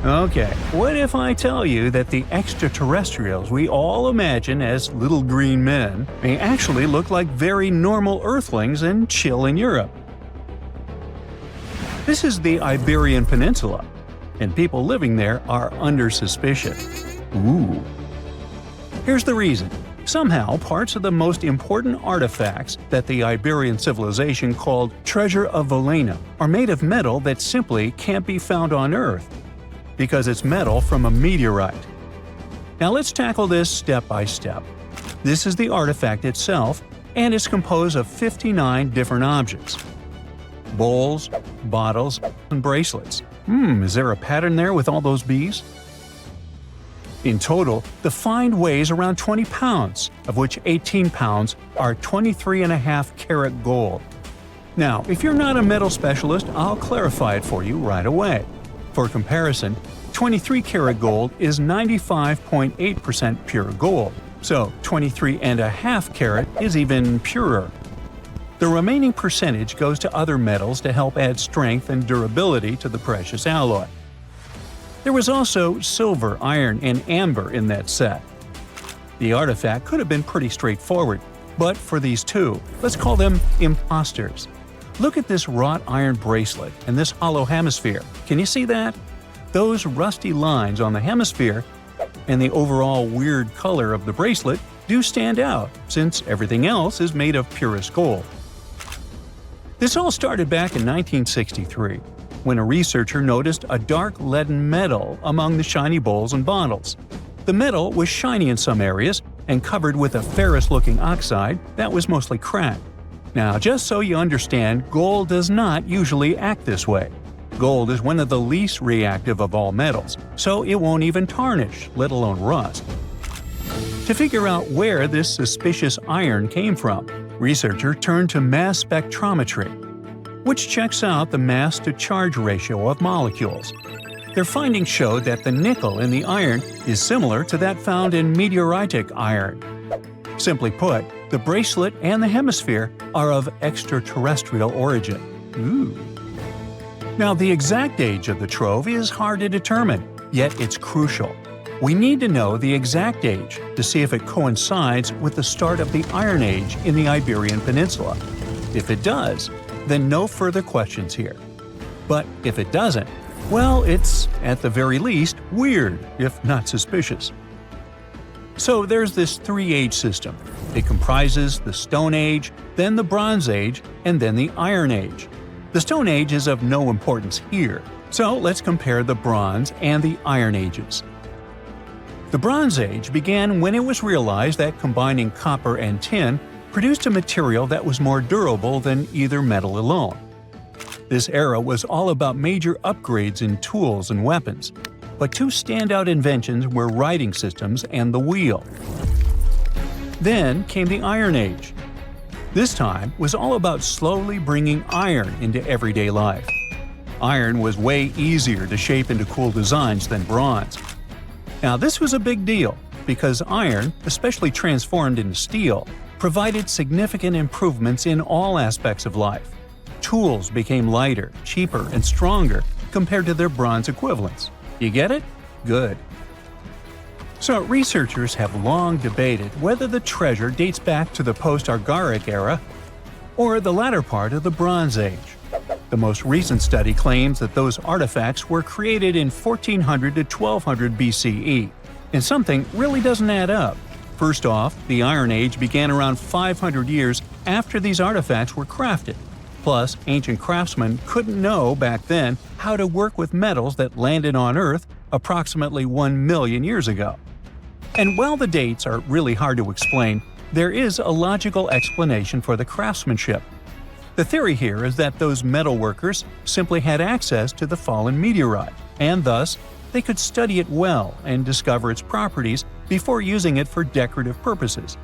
Okay, what if I tell you that the extraterrestrials we all imagine as little green men may actually look like very normal Earthlings and chill in Europe? This is the Iberian Peninsula, and people living there are under suspicion. Ooh. Here's the reason. Somehow, parts of the most important artifacts that the Iberian civilization called Treasure of Valena are made of metal that simply can't be found on Earth, because it's metal from a meteorite. Now let's tackle this step by step. This is the artifact itself, and it's composed of 59 different objects. Bowls, bottles, and bracelets. Is there a pattern there with all those bees? In total, the find weighs around 20 pounds, of which 18 pounds are 23.5 karat gold. Now, if you're not a metal specialist, I'll clarify it for you right away. For comparison, 23 karat gold is 95.8% pure gold, so 23.5 karat is even purer. The remaining percentage goes to other metals to help add strength and durability to the precious alloy. There was also silver, iron, and amber in that set. The artifact could have been pretty straightforward, but for these two, let's call them imposters. Look at this wrought iron bracelet and this hollow hemisphere. Can you see that? Those rusty lines on the hemisphere and the overall weird color of the bracelet do stand out, since everything else is made of purest gold. This all started back in 1963, when a researcher noticed a dark leaden metal among the shiny bowls and bottles. The metal was shiny in some areas and covered with a ferrous-looking oxide that was mostly cracked. Now, just so you understand, gold does not usually act this way. Gold is one of the least reactive of all metals, so it won't even tarnish, let alone rust. To figure out where this suspicious iron came from, researchers turned to mass spectrometry, which checks out the mass-to-charge ratio of molecules. Their findings showed that the nickel in the iron is similar to that found in meteoritic iron. Simply put, the bracelet and the hemisphere are of extraterrestrial origin. Ooh. Now, the exact age of the trove is hard to determine, yet it's crucial. We need to know the exact age to see if it coincides with the start of the Iron Age in the Iberian Peninsula. If it does, then no further questions here. But if it doesn't, well, it's, at the very least, weird, if not suspicious. So there's this three-age system. It comprises the Stone Age, then the Bronze Age, and then the Iron Age. The Stone Age is of no importance here, so let's compare the Bronze and the Iron Ages. The Bronze Age began when it was realized that combining copper and tin produced a material that was more durable than either metal alone. This era was all about major upgrades in tools and weapons, but two standout inventions were writing systems and the wheel. Then came the Iron Age. This time was all about slowly bringing iron into everyday life. Iron was way easier to shape into cool designs than bronze. Now, this was a big deal, because iron, especially transformed into steel, provided significant improvements in all aspects of life. Tools became lighter, cheaper, and stronger compared to their bronze equivalents. You get it? Good. So, researchers have long debated whether the treasure dates back to the post-Archaic era or the latter part of the Bronze Age. The most recent study claims that those artifacts were created in 1400 to 1200 BCE, and something really doesn't add up. First off, the Iron Age began around 500 years after these artifacts were crafted. Plus, ancient craftsmen couldn't know back then how to work with metals that landed on Earth approximately 1 million years ago. And while the dates are really hard to explain, there is a logical explanation for the craftsmanship. The theory here is that those metal workers simply had access to the fallen meteorite, and thus, they could study it well and discover its properties before using it for decorative purposes.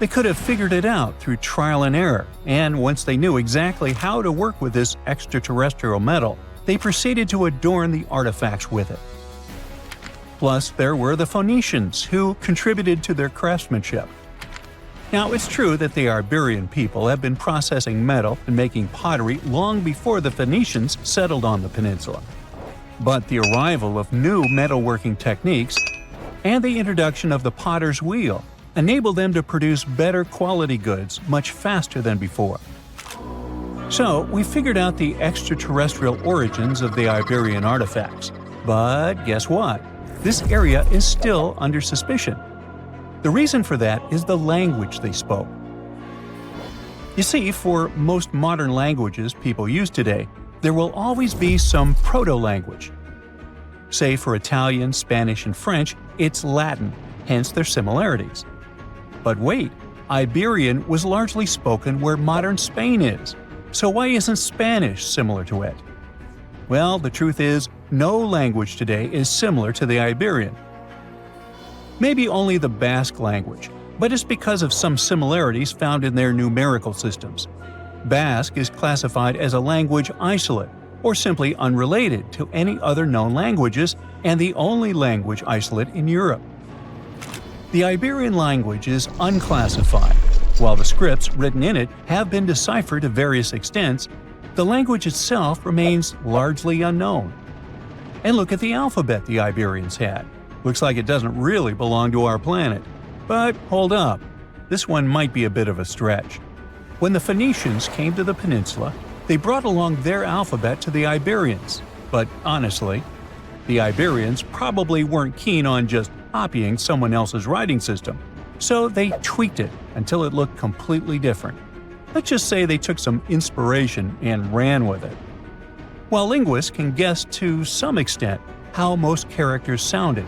They could have figured it out through trial and error, and once they knew exactly how to work with this extraterrestrial metal, they proceeded to adorn the artifacts with it. Plus, there were the Phoenicians, who contributed to their craftsmanship. Now, it's true that the Iberian people have been processing metal and making pottery long before the Phoenicians settled on the peninsula. But the arrival of new metalworking techniques and the introduction of the potter's wheel enabled them to produce better quality goods much faster than before. So, we figured out the extraterrestrial origins of the Iberian artifacts. But guess what? This area is still under suspicion. The reason for that is the language they spoke. You see, for most modern languages people use today, there will always be some proto-language. Say for Italian, Spanish, and French, it's Latin, hence their similarities. But wait, Iberian was largely spoken where modern Spain is. So why isn't Spanish similar to it? Well, the truth is, no language today is similar to the Iberian. Maybe only the Basque language, but it's because of some similarities found in their numerical systems. Basque is classified as a language isolate, or simply unrelated to any other known languages, and the only language isolate in Europe. The Iberian language is unclassified. While the scripts written in it have been deciphered to various extents, the language itself remains largely unknown. And look at the alphabet the Iberians had. Looks like it doesn't really belong to our planet. But hold up, this one might be a bit of a stretch. When the Phoenicians came to the peninsula, they brought along their alphabet to the Iberians. But honestly, the Iberians probably weren't keen on just copying someone else's writing system, so they tweaked it until it looked completely different. Let's just say they took some inspiration and ran with it. While linguists can guess to some extent how most characters sounded,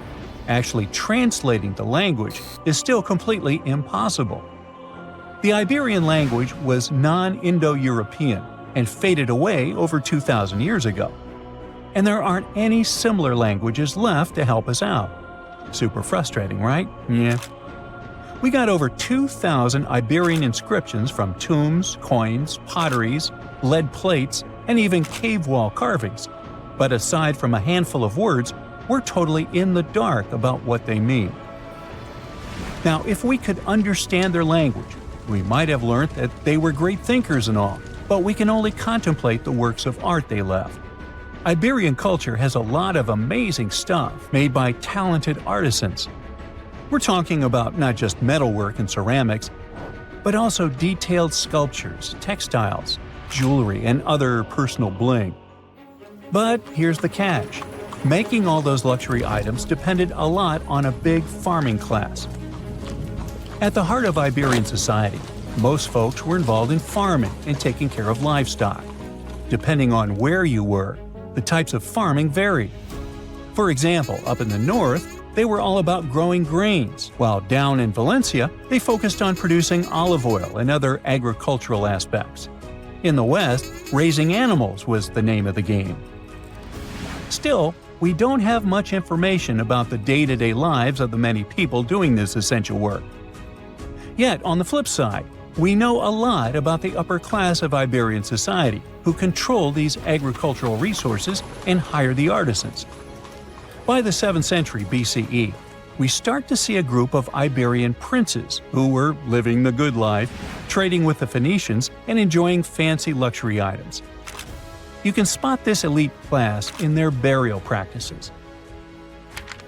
actually translating the language is still completely impossible. The Iberian language was non-Indo-European and faded away over 2,000 years ago. And there aren't any similar languages left to help us out. Super frustrating, right? Yeah. We got over 2,000 Iberian inscriptions from tombs, coins, potteries, lead plates, and even cave wall carvings. But aside from a handful of words, we're totally in the dark about what they mean. Now, if we could understand their language, we might have learned that they were great thinkers and all, but we can only contemplate the works of art they left. Iberian culture has a lot of amazing stuff made by talented artisans. We're talking about not just metalwork and ceramics, but also detailed sculptures, textiles, jewelry, and other personal bling. But here's the catch. Making all those luxury items depended a lot on a big farming class. At the heart of Iberian society, most folks were involved in farming and taking care of livestock. Depending on where you were, the types of farming varied. For example, up in the north, they were all about growing grains, while down in Valencia, they focused on producing olive oil and other agricultural aspects. In the west, raising animals was the name of the game. Still, we don't have much information about the day-to-day lives of the many people doing this essential work. Yet, on the flip side, we know a lot about the upper class of Iberian society, who control these agricultural resources and hire the artisans. By the 7th century BCE, we start to see a group of Iberian princes who were living the good life, trading with the Phoenicians and enjoying fancy luxury items. You can spot this elite class in their burial practices.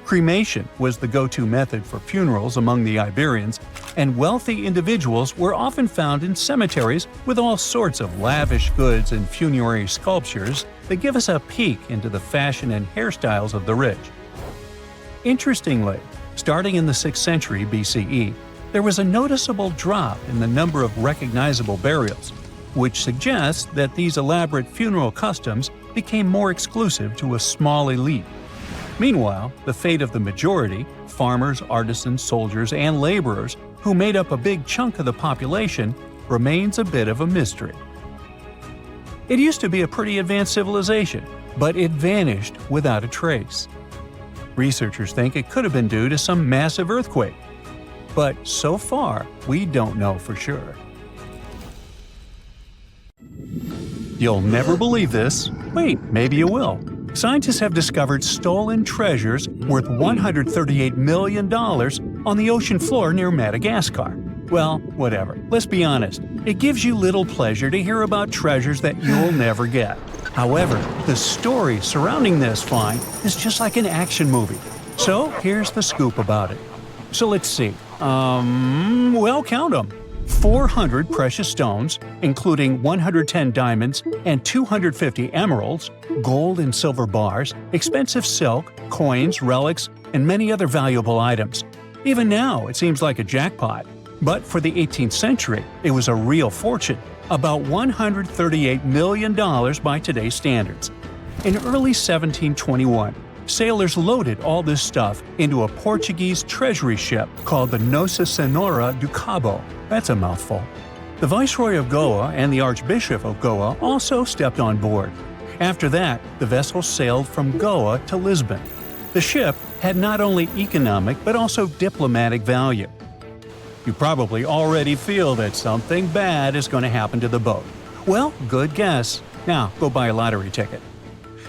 Cremation was the go-to method for funerals among the Iberians, and wealthy individuals were often found in cemeteries with all sorts of lavish goods and funerary sculptures that give us a peek into the fashion and hairstyles of the rich. Interestingly, starting in the 6th century BCE, there was a noticeable drop in the number of recognizable burials, which suggests that these elaborate funeral customs became more exclusive to a small elite. Meanwhile, the fate of the majority, farmers, artisans, soldiers, and laborers, who made up a big chunk of the population, remains a bit of a mystery. It used to be a pretty advanced civilization, but it vanished without a trace. Researchers think it could have been due to some massive earthquake. But so far, we don't know for sure. You'll never believe this. Wait, maybe you will. Scientists have discovered stolen treasures worth $138 million on the ocean floor near Madagascar. Well, whatever. Let's be honest. It gives you little pleasure to hear about treasures that you'll never get. However, the story surrounding this find is just like an action movie. So here's the scoop about it. So let's see. Well, count them. 400 precious stones, including 110 diamonds and 250 emeralds, gold and silver bars, expensive silk, coins, relics, and many other valuable items. Even now, it seems like a jackpot. But for the 18th century, it was a real fortune, about $138 million by today's standards. In early 1721, sailors loaded all this stuff into a Portuguese treasury ship called the Nossa Senhora do Cabo. That's a mouthful. The Viceroy of Goa and the Archbishop of Goa also stepped on board. After that, the vessel sailed from Goa to Lisbon. The ship had not only economic but also diplomatic value. You probably already feel that something bad is going to happen to the boat. Well, good guess. Now, go buy a lottery ticket.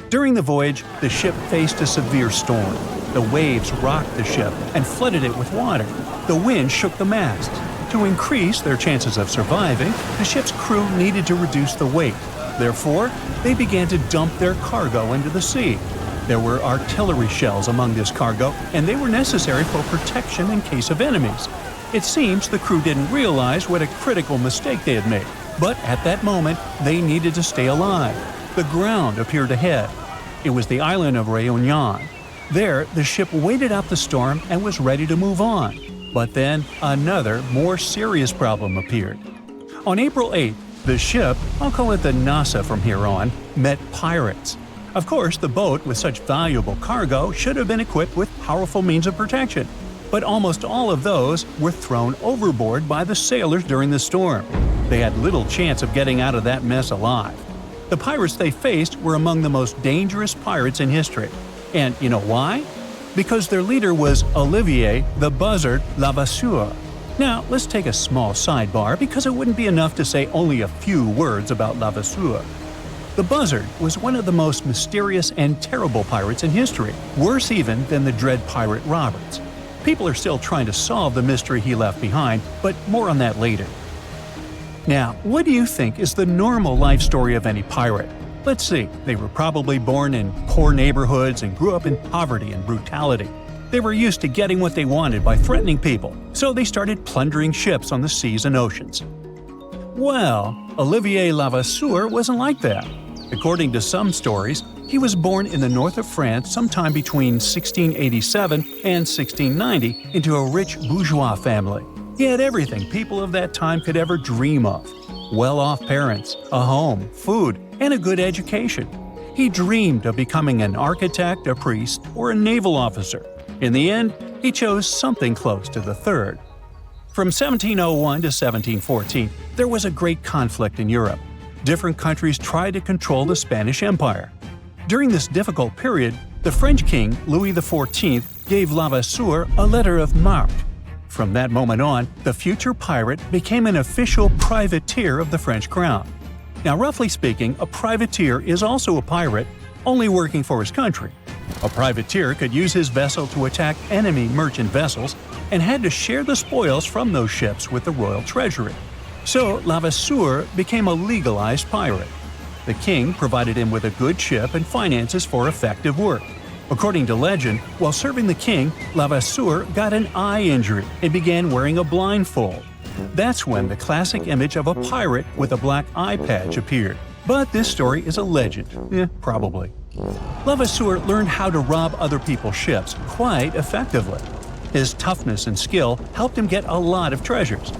During the voyage, the ship faced a severe storm. The waves rocked the ship and flooded it with water. The wind shook the masts. To increase their chances of surviving, the ship's crew needed to reduce the weight. Therefore, they began to dump their cargo into the sea. There were artillery shells among this cargo, and they were necessary for protection in case of enemies. It seems the crew didn't realize what a critical mistake they had made, but at that moment, they needed to stay alive. The ground appeared ahead. It was the island of Réunion. There, the ship waited out the storm and was ready to move on. But then another, more serious problem appeared. On April 8th, the ship, I'll call it the NASA from here on, met pirates. Of course, the boat with such valuable cargo should have been equipped with powerful means of protection. But almost all of those were thrown overboard by the sailors during the storm. They had little chance of getting out of that mess alive. The pirates they faced were among the most dangerous pirates in history. And you know why? Because their leader was Olivier the Buzzard Levasseur. Now, let's take a small sidebar because it wouldn't be enough to say only a few words about Levasseur. The Buzzard was one of the most mysterious and terrible pirates in history, worse even than the dread pirate Roberts. People are still trying to solve the mystery he left behind, but more on that later. Now, what do you think is the normal life story of any pirate? Let's see, they were probably born in poor neighborhoods and grew up in poverty and brutality. They were used to getting what they wanted by threatening people, so they started plundering ships on the seas and oceans. Well, Olivier Levasseur wasn't like that. According to some stories, he was born in the north of France sometime between 1687 and 1690 into a rich bourgeois family. He had everything people of that time could ever dream of: well-off parents, a home, food, and a good education. He dreamed of becoming an architect, a priest, or a naval officer. In the end, he chose something close to the third. From 1701 to 1714, there was a great conflict in Europe. Different countries tried to control the Spanish Empire. During this difficult period, the French king, Louis XIV, gave Levasseur a letter of marque. From that moment on, the future pirate became an official privateer of the French crown. Now, roughly speaking, a privateer is also a pirate, only working for his country. A privateer could use his vessel to attack enemy merchant vessels and had to share the spoils from those ships with the royal treasury. So Levasseur became a legalized pirate. The king provided him with a good ship and finances for effective work. According to legend, while serving the king, Levasseur got an eye injury and began wearing a blindfold. That's when the classic image of a pirate with a black eye patch appeared. But this story is a legend. Probably. Levasseur learned how to rob other people's ships quite effectively. His toughness and skill helped him get a lot of treasures.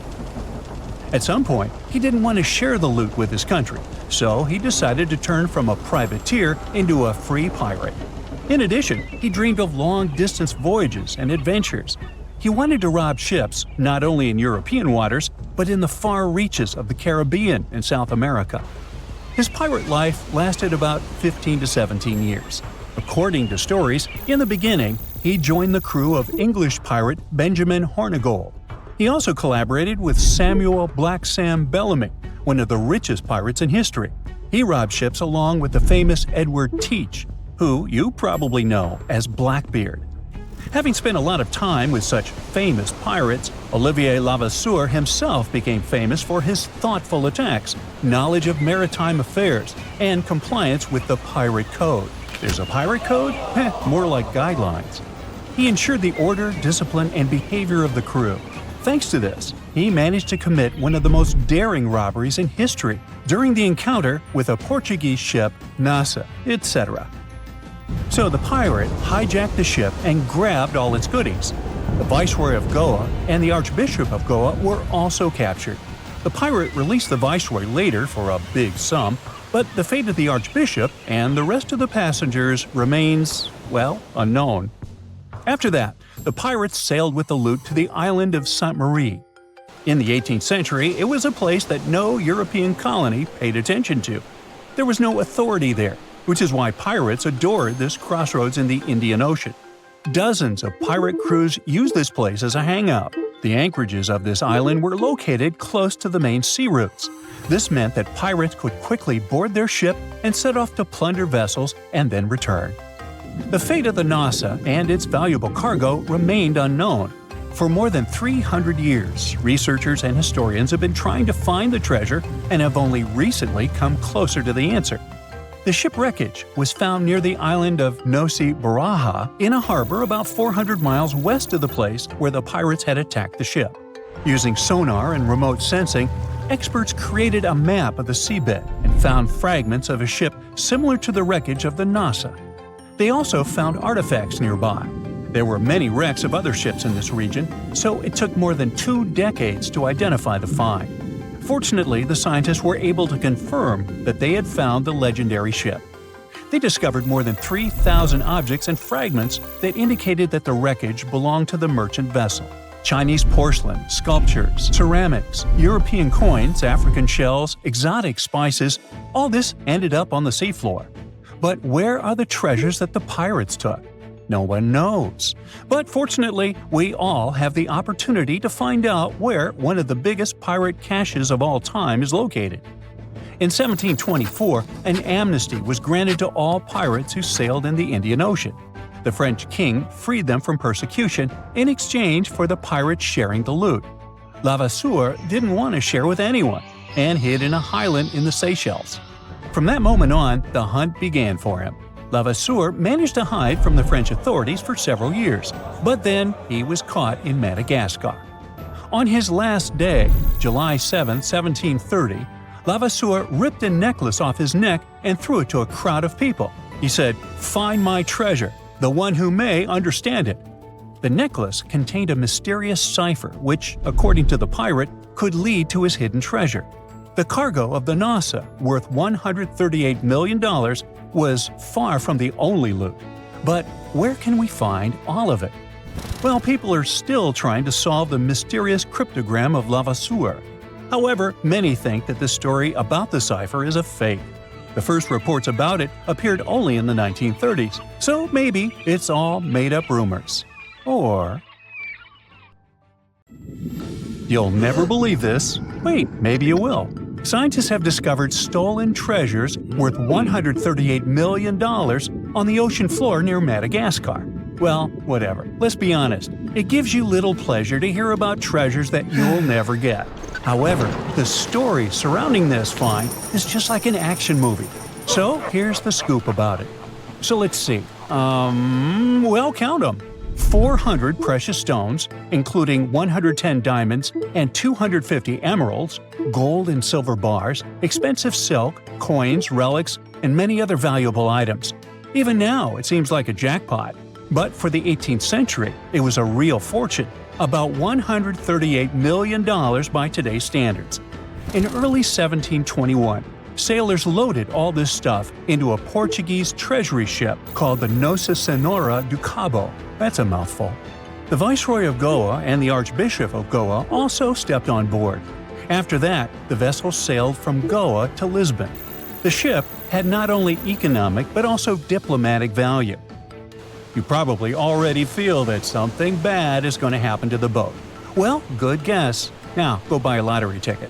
At some point, he didn't want to share the loot with his country, so he decided to turn from a privateer into a free pirate. In addition, he dreamed of long-distance voyages and adventures. He wanted to rob ships not only in European waters, but in the far reaches of the Caribbean and South America. His pirate life lasted about 15 to 17 years. According to stories, in the beginning, he joined the crew of English pirate Benjamin Hornigold. He also collaborated with Samuel Black Sam Bellamy, one of the richest pirates in history. He robbed ships along with the famous Edward Teach, who you probably know as Blackbeard. Having spent a lot of time with such famous pirates, Olivier Levasseur himself became famous for his thoughtful attacks, knowledge of maritime affairs, and compliance with the pirate code. There's a pirate code? More like guidelines. He ensured the order, discipline, and behavior of the crew. Thanks to this, he managed to commit one of the most daring robberies in history during the encounter with a Portuguese ship, Nasa, etc. So the pirate hijacked the ship and grabbed all its goodies. The Viceroy of Goa and the Archbishop of Goa were also captured. The pirate released the Viceroy later for a big sum, but the fate of the Archbishop and the rest of the passengers remains, well, unknown. After that, the pirates sailed with the loot to the island of Sainte-Marie. In the 18th century, it was a place that no European colony paid attention to. There was no authority there, which is why pirates adored this crossroads in the Indian Ocean. Dozens of pirate crews used this place as a hangout. The anchorages of this island were located close to the main sea routes. This meant that pirates could quickly board their ship and set off to plunder vessels and then return. The fate of the Nasa and its valuable cargo remained unknown. For more than 300 years, researchers and historians have been trying to find the treasure and have only recently come closer to the answer. The shipwreckage was found near the island of Nosi Baraha in a harbor about 400 miles west of the place where the pirates had attacked the ship. Using sonar and remote sensing, experts created a map of the seabed and found fragments of a ship similar to the wreckage of the Nasa. They also found artifacts nearby. There were many wrecks of other ships in this region, so it took more than 2 decades to identify the find. Fortunately, the scientists were able to confirm that they had found the legendary ship. They discovered more than 3,000 objects and fragments that indicated that the wreckage belonged to the merchant vessel. Chinese porcelain, sculptures, ceramics, European coins, African shells, exotic spices – all this ended up on the seafloor. But where are the treasures that the pirates took? No one knows. But fortunately, we all have the opportunity to find out where one of the biggest pirate caches of all time is located. In 1724, an amnesty was granted to all pirates who sailed in the Indian Ocean. The French king freed them from persecution in exchange for the pirates sharing the loot. Levasseur didn't want to share with anyone and hid in a highland in the Seychelles. From that moment on, the hunt began for him. Levasseur managed to hide from the French authorities for several years, but then he was caught in Madagascar. On his last day, July 7, 1730, Levasseur ripped a necklace off his neck and threw it to a crowd of people. He said, "Find my treasure, the one who may understand it." The necklace contained a mysterious cipher which, according to the pirate, could lead to his hidden treasure. The cargo of the Nasa, worth $138 million, was far from the only loot. But where can we find all of it? Well, people are still trying to solve the mysterious cryptogram of Levasseur. However, many think that the story about the cipher is a fake. The first reports about it appeared only in the 1930s, so maybe it's all made-up rumors. Or… You'll never believe this. Wait, maybe you will. Scientists have discovered stolen treasures worth $138 million on the ocean floor near Madagascar. Well, whatever. Let's be honest. It gives you little pleasure to hear about treasures that you'll never get. However, the story surrounding this find is just like an action movie. So here's the scoop about it. So let's see. Well, count them. 400 precious stones, including 110 diamonds and 250 emeralds, gold and silver bars, expensive silk, coins, relics, and many other valuable items. Even now, it seems like a jackpot. But for the 18th century, it was a real fortune, about $138 million by today's standards. In early 1721, sailors loaded all this stuff into a Portuguese treasury ship called the Nossa Senhora do Cabo. That's a mouthful. The Viceroy of Goa and the Archbishop of Goa also stepped on board. After that, the vessel sailed from Goa to Lisbon. The ship had not only economic but also diplomatic value. You probably already feel that something bad is going to happen to the boat. Well, good guess. Now, go buy a lottery ticket.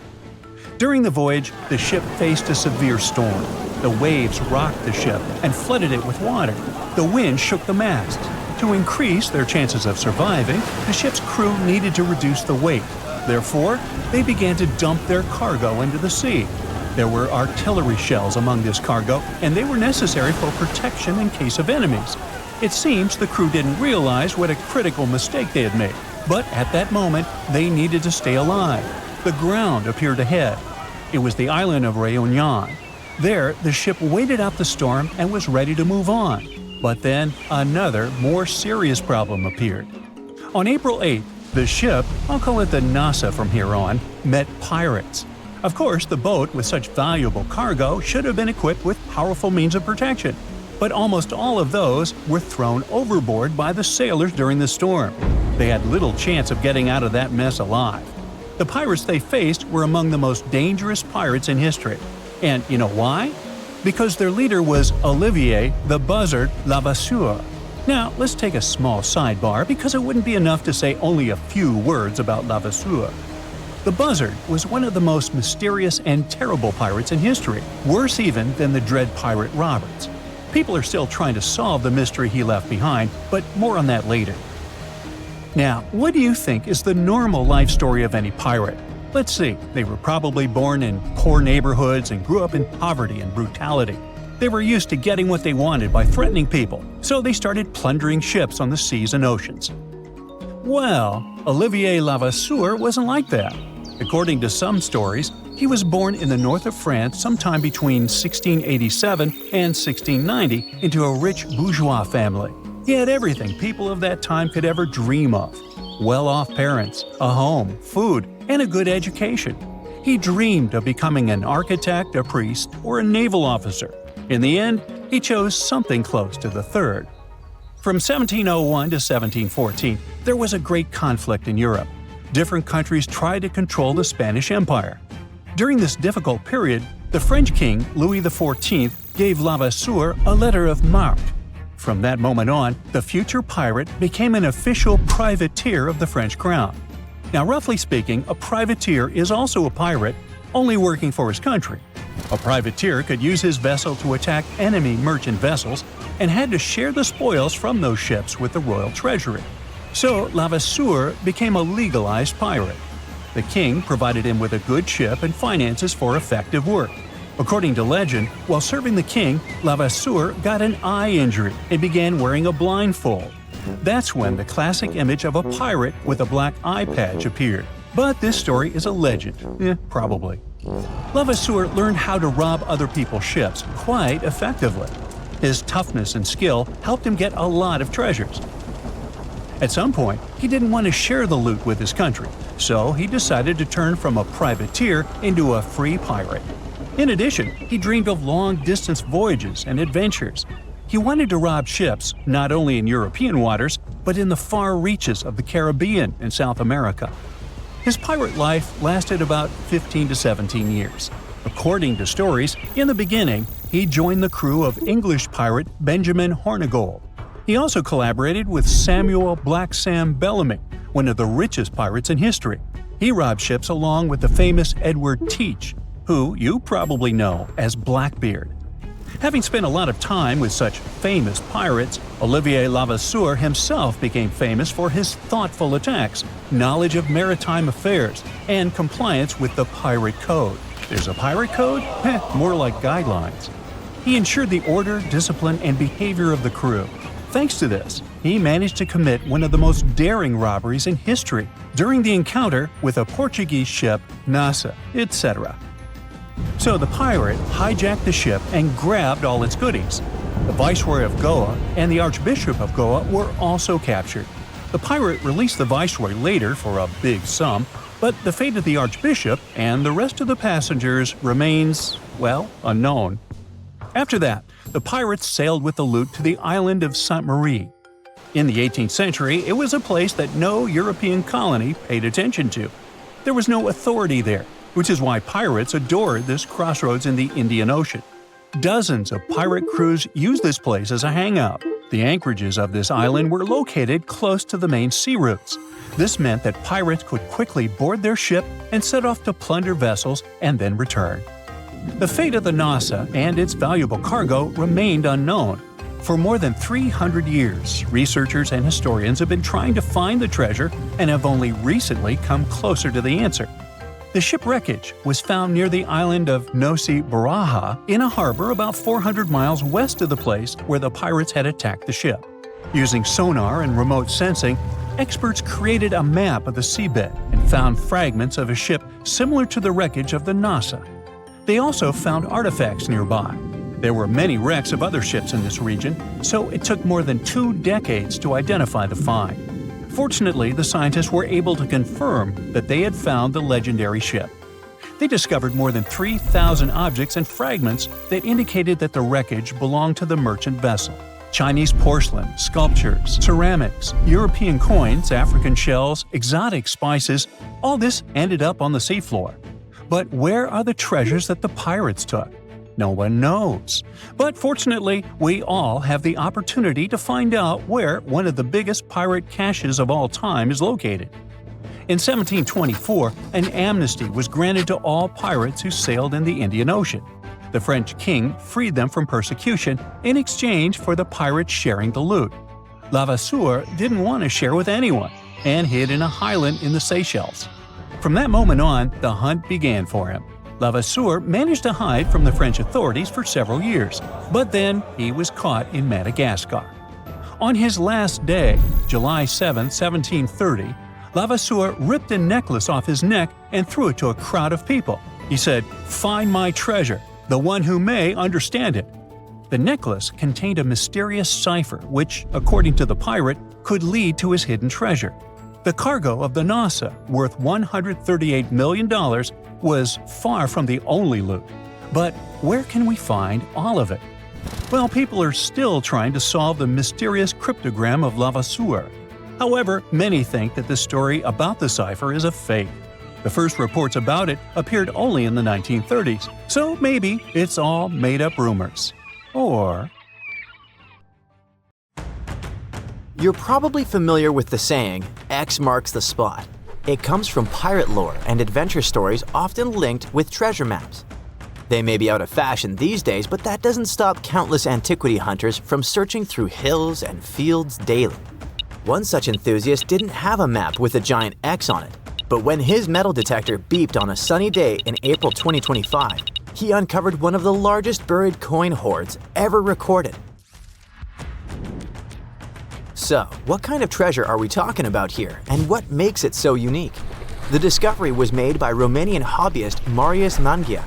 During the voyage, the ship faced a severe storm. The waves rocked the ship and flooded it with water. The wind shook the mast. To increase their chances of surviving, the ship's crew needed to reduce the weight. Therefore, they began to dump their cargo into the sea. There were artillery shells among this cargo, and they were necessary for protection in case of enemies. It seems the crew didn't realize what a critical mistake they had made, but at that moment, they needed to stay alive. The ground appeared ahead. It was the island of Réunion. There, the ship waited out the storm and was ready to move on. But then, another, more serious problem appeared. On April 8th, the ship, I'll call it the NASA from here on, met pirates. Of course, the boat with such valuable cargo should have been equipped with powerful means of protection. But almost all of those were thrown overboard by the sailors during the storm. They had little chance of getting out of that mess alive. The pirates they faced were among the most dangerous pirates in history. And you know why? Because their leader was Olivier the Buzzard Levasseur. Now, let's take a small sidebar because it wouldn't be enough to say only a few words about Levasseur. The Buzzard was one of the most mysterious and terrible pirates in history, worse even than the dread pirate Roberts. People are still trying to solve the mystery he left behind, but more on that later. Now, what do you think is the normal life story of any pirate? Let's see, they were probably born in poor neighborhoods and grew up in poverty and brutality. They were used to getting what they wanted by threatening people, so they started plundering ships on the seas and oceans. Well, Olivier Levasseur wasn't like that. According to some stories, he was born in the north of France sometime between 1687 and 1690 into a rich bourgeois family. He had everything people of that time could ever dream of: well-off parents, a home, food, and a good education. He dreamed of becoming an architect, a priest, or a naval officer. In the end, he chose something close to the third. From 1701 to 1714, there was a great conflict in Europe. Different countries tried to control the Spanish Empire. During this difficult period, the French king, Louis XIV, gave Levasseur a letter of marque. From that moment on, the future pirate became an official privateer of the French crown. Now, roughly speaking, a privateer is also a pirate, only working for his country. A privateer could use his vessel to attack enemy merchant vessels and had to share the spoils from those ships with the royal treasury. So Levasseur became a legalized pirate. The king provided him with a good ship and finances for effective work. According to legend, while serving the king, Levasseur got an eye injury and began wearing a blindfold. That's when the classic image of a pirate with a black eye patch appeared. But this story is a legend. Probably. Levasseur learned how to rob other people's ships quite effectively. His toughness and skill helped him get a lot of treasures. At some point, he didn't want to share the loot with his country, so he decided to turn from a privateer into a free pirate. In addition, he dreamed of long-distance voyages and adventures. He wanted to rob ships not only in European waters, but in the far reaches of the Caribbean and South America. His pirate life lasted about 15 to 17 years. According to stories, in the beginning, he joined the crew of English pirate Benjamin Hornigold. He also collaborated with Samuel Black Sam Bellamy, one of the richest pirates in history. He robbed ships along with the famous Edward Teach, who you probably know as Blackbeard. Having spent a lot of time with such famous pirates, Olivier Levasseur himself became famous for his thoughtful attacks, knowledge of maritime affairs, and compliance with the pirate code. There's a pirate code? More like guidelines. He ensured the order, discipline, and behavior of the crew. Thanks to this, he managed to commit one of the most daring robberies in history during the encounter with a Portuguese ship, NASA, etc. So the pirate hijacked the ship and grabbed all its goodies. The Viceroy of Goa and the Archbishop of Goa were also captured. The pirate released the Viceroy later for a big sum, but the fate of the Archbishop and the rest of the passengers remains, well, unknown. After that, the pirates sailed with the loot to the island of Sainte-Marie. In the 18th century, it was a place that no European colony paid attention to. There was no authority there, which is why pirates adored this crossroads in the Indian Ocean. Dozens of pirate crews used this place as a hangout. The anchorages of this island were located close to the main sea routes. This meant that pirates could quickly board their ship and set off to plunder vessels and then return. The fate of the NASA and its valuable cargo remained unknown. For more than 300 years, researchers and historians have been trying to find the treasure and have only recently come closer to the answer. The shipwreckage was found near the island of Nosi Baraha in a harbor about 400 miles west of the place where the pirates had attacked the ship. Using sonar and remote sensing, experts created a map of the seabed and found fragments of a ship similar to the wreckage of the Nasa. They also found artifacts nearby. There were many wrecks of other ships in this region, so it took more than 2 decades to identify the find. Fortunately, the scientists were able to confirm that they had found the legendary ship. They discovered more than 3,000 objects and fragments that indicated that the wreckage belonged to the merchant vessel. Chinese porcelain, sculptures, ceramics, European coins, African shells, exotic spices – all this ended up on the seafloor. But where are the treasures that the pirates took? No one knows. But fortunately, we all have the opportunity to find out where one of the biggest pirate caches of all time is located. In 1724, an amnesty was granted to all pirates who sailed in the Indian Ocean. The French king freed them from persecution in exchange for the pirates sharing the loot. Levasseur didn't want to share with anyone and hid in a highland in the Seychelles. From that moment on, the hunt began for him. Levasseur managed to hide from the French authorities for several years, but then he was caught in Madagascar. On his last day, July 7, 1730, Levasseur ripped a necklace off his neck and threw it to a crowd of people. He said, "Find my treasure, the one who may understand it." The necklace contained a mysterious cipher which, according to the pirate, could lead to his hidden treasure. The cargo of the Nasa, worth $138 million, was far from the only loot. But where can we find all of it? Well, people are still trying to solve the mysterious cryptogram of Levasseur. However, many think that the story about the cipher is a fake. The first reports about it appeared only in the 1930s, so maybe it's all made-up rumors. Or… You're probably familiar with the saying, X marks the spot. It comes from pirate lore and adventure stories often linked with treasure maps. They may be out of fashion these days, but that doesn't stop countless antiquity hunters from searching through hills and fields daily. One such enthusiast didn't have a map with a giant X on it, but when his metal detector beeped on a sunny day in April 2025, he uncovered one of the largest buried coin hoards ever recorded. So, what kind of treasure are we talking about here, and what makes it so unique? The discovery was made by Romanian hobbyist Marius Manghia,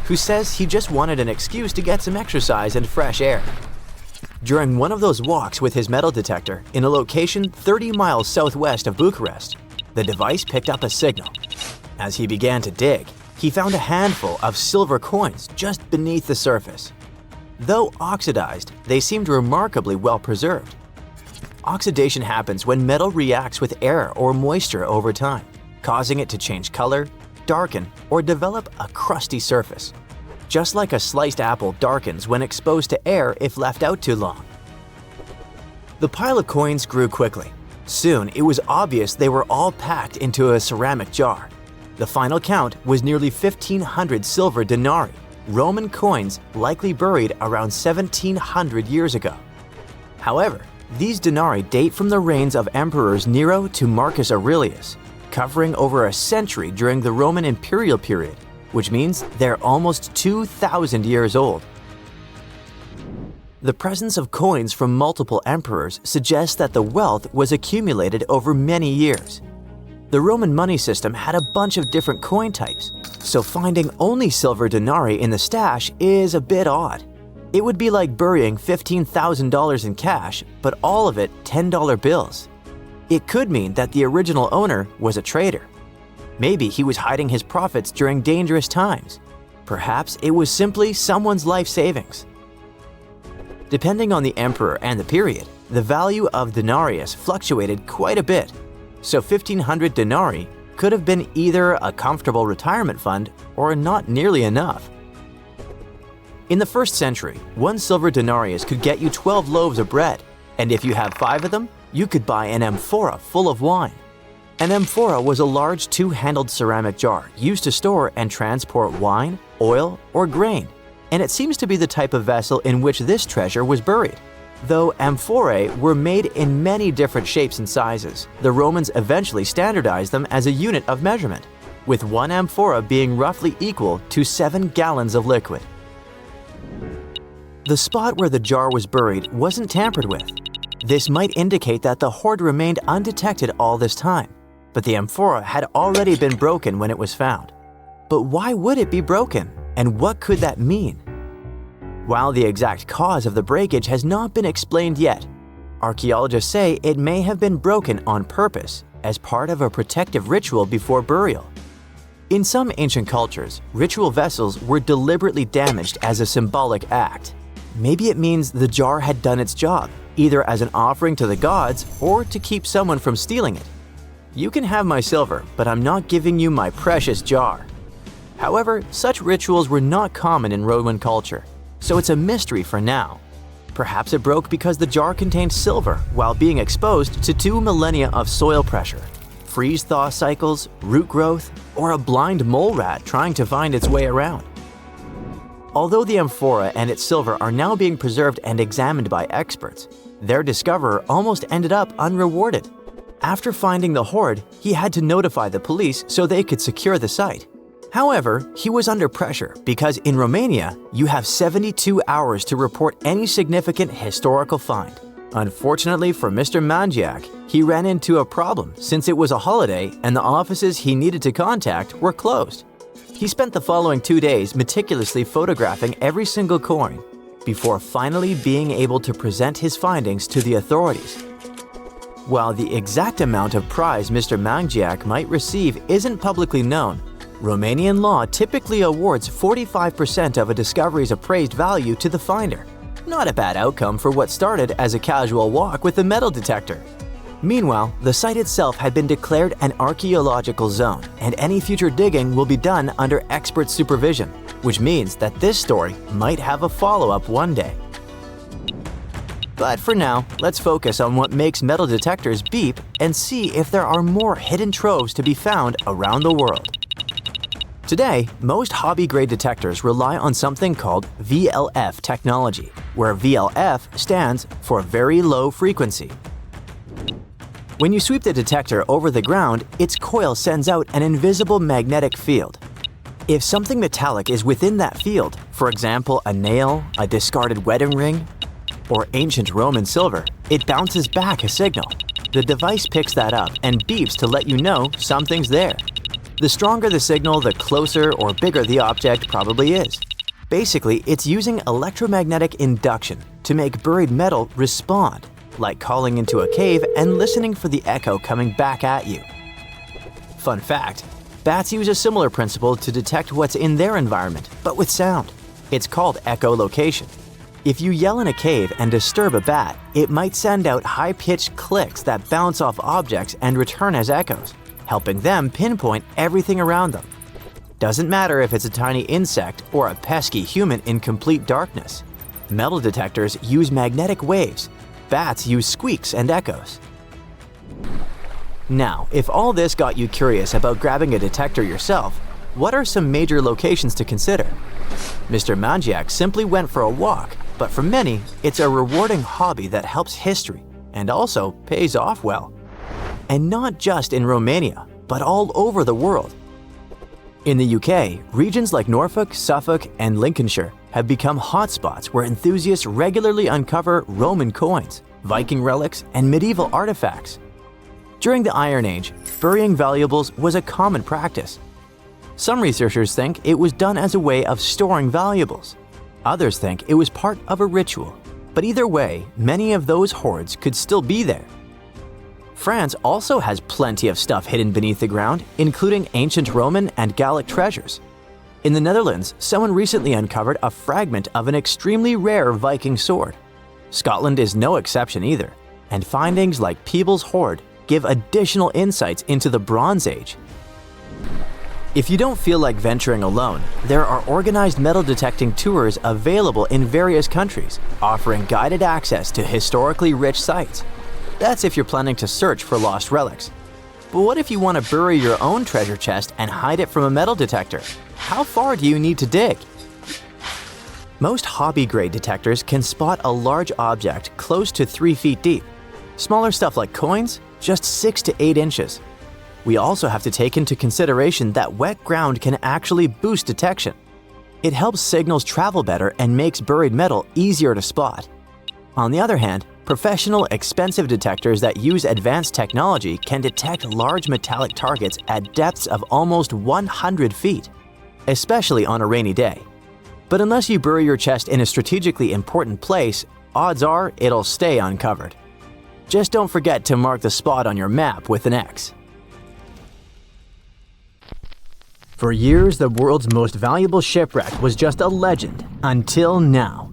who says he just wanted an excuse to get some exercise and fresh air. During one of those walks with his metal detector in a location 30 miles southwest of Bucharest, the device picked up a signal. As he began to dig, he found a handful of silver coins just beneath the surface. Though oxidized, they seemed remarkably well preserved. Oxidation happens when metal reacts with air or moisture over time, causing it to change color, darken, or develop a crusty surface. Just like a sliced apple darkens when exposed to air if left out too long. The pile of coins grew quickly. Soon, it was obvious they were all packed into a ceramic jar. The final count was nearly 1,500 silver denarii, Roman coins likely buried around 1,700 years ago. However, these denarii date from the reigns of emperors Nero to Marcus Aurelius, covering over a century during the Roman imperial period, which means they're almost 2,000 years old. The presence of coins from multiple emperors suggests that the wealth was accumulated over many years. The Roman money system had a bunch of different coin types, so finding only silver denarii in the stash is a bit odd. It would be like burying $15,000 in cash, but all of it $10 bills. It could mean that the original owner was a trader. Maybe he was hiding his profits during dangerous times. Perhaps it was simply someone's life savings. Depending on the emperor and the period, the value of denarius fluctuated quite a bit, so 1,500 denarii could have been either a comfortable retirement fund or not nearly enough. In the 1st century, one silver denarius could get you 12 loaves of bread, and if you have 5 of them, you could buy an amphora full of wine. An amphora was a large 2-handled ceramic jar used to store and transport wine, oil, or grain, and it seems to be the type of vessel in which this treasure was buried. Though amphorae were made in many different shapes and sizes, the Romans eventually standardized them as a unit of measurement, with one amphora being roughly equal to 7 gallons of liquid. The spot where the jar was buried wasn't tampered with. This might indicate that the hoard remained undetected all this time, but the amphora had already been broken when it was found. But why would it be broken, and what could that mean? While the exact cause of the breakage has not been explained yet, archaeologists say it may have been broken on purpose as part of a protective ritual before burial. In some ancient cultures, ritual vessels were deliberately damaged as a symbolic act. Maybe it means the jar had done its job, either as an offering to the gods or to keep someone from stealing it. You can have my silver, but I'm not giving you my precious jar. However, such rituals were not common in Roman culture, so it's a mystery for now. Perhaps it broke because the jar contained silver while being exposed to 2 millennia of soil pressure, freeze-thaw cycles, root growth, or a blind mole rat trying to find its way around. Although the amphora and its silver are now being preserved and examined by experts, their discoverer almost ended up unrewarded. After finding the hoard, he had to notify the police so they could secure the site. However, he was under pressure because in Romania, you have 72 hours to report any significant historical find. Unfortunately for Mr. Mangiac, he ran into a problem since it was a holiday and the offices he needed to contact were closed. He spent the following 2 days meticulously photographing every single coin before finally being able to present his findings to the authorities. While the exact amount of prize Mr. Mangiac might receive isn't publicly known, Romanian law typically awards 45% of a discovery's appraised value to the finder. Not a bad outcome for what started as a casual walk with a metal detector. Meanwhile, the site itself had been declared an archaeological zone, and any future digging will be done under expert supervision, which means that this story might have a follow-up one day. But for now, let's focus on what makes metal detectors beep and see if there are more hidden troves to be found around the world. Today, most hobby-grade detectors rely on something called VLF technology, where VLF stands for very low frequency. When you sweep the detector over the ground, its coil sends out an invisible magnetic field. If something metallic is within that field, for example a nail, a discarded wedding ring, or ancient Roman silver, it bounces back a signal. The device picks that up and beeps to let you know something's there. The stronger the signal, the closer or bigger the object probably is. Basically, it's using electromagnetic induction to make buried metal respond, like calling into a cave and listening for the echo coming back at you. Fun fact, bats use a similar principle to detect what's in their environment, but with sound. It's called echolocation. If you yell in a cave and disturb a bat, it might send out high-pitched clicks that bounce off objects and return as echoes, helping them pinpoint everything around them. Doesn't matter if it's a tiny insect or a pesky human in complete darkness. Metal detectors use magnetic waves. Bats use squeaks and echoes. Now, if all this got you curious about grabbing a detector yourself, what are some major locations to consider? Mr. Mangiac simply went for a walk, but for many, it's a rewarding hobby that helps history and also pays off well. And not just in Romania, but all over the world. In the UK, regions like Norfolk, Suffolk, and Lincolnshire have become hotspots where enthusiasts regularly uncover Roman coins, Viking relics, and medieval artifacts. During the Iron Age, burying valuables was a common practice. Some researchers think it was done as a way of storing valuables. Others think it was part of a ritual. But either way, many of those hoards could still be there. France also has plenty of stuff hidden beneath the ground, including ancient Roman and Gallic treasures. In the Netherlands, someone recently uncovered a fragment of an extremely rare Viking sword. Scotland is no exception either, and findings like Peebles' hoard give additional insights into the Bronze Age. If you don't feel like venturing alone, there are organized metal detecting tours available in various countries, offering guided access to historically rich sites. That's if you're planning to search for lost relics. But what if you want to bury your own treasure chest and hide it from a metal detector? How far do you need to dig? Most hobby-grade detectors can spot a large object close to 3 feet deep. Smaller stuff like coins, just 6 to 8 inches. We also have to take into consideration that wet ground can actually boost detection. It helps signals travel better and makes buried metal easier to spot. On the other hand, professional, expensive detectors that use advanced technology can detect large metallic targets at depths of almost 100 feet, especially on a rainy day. But unless you bury your chest in a strategically important place, odds are it'll stay uncovered. Just don't forget to mark the spot on your map with an X. For years, the world's most valuable shipwreck was just a legend, until now.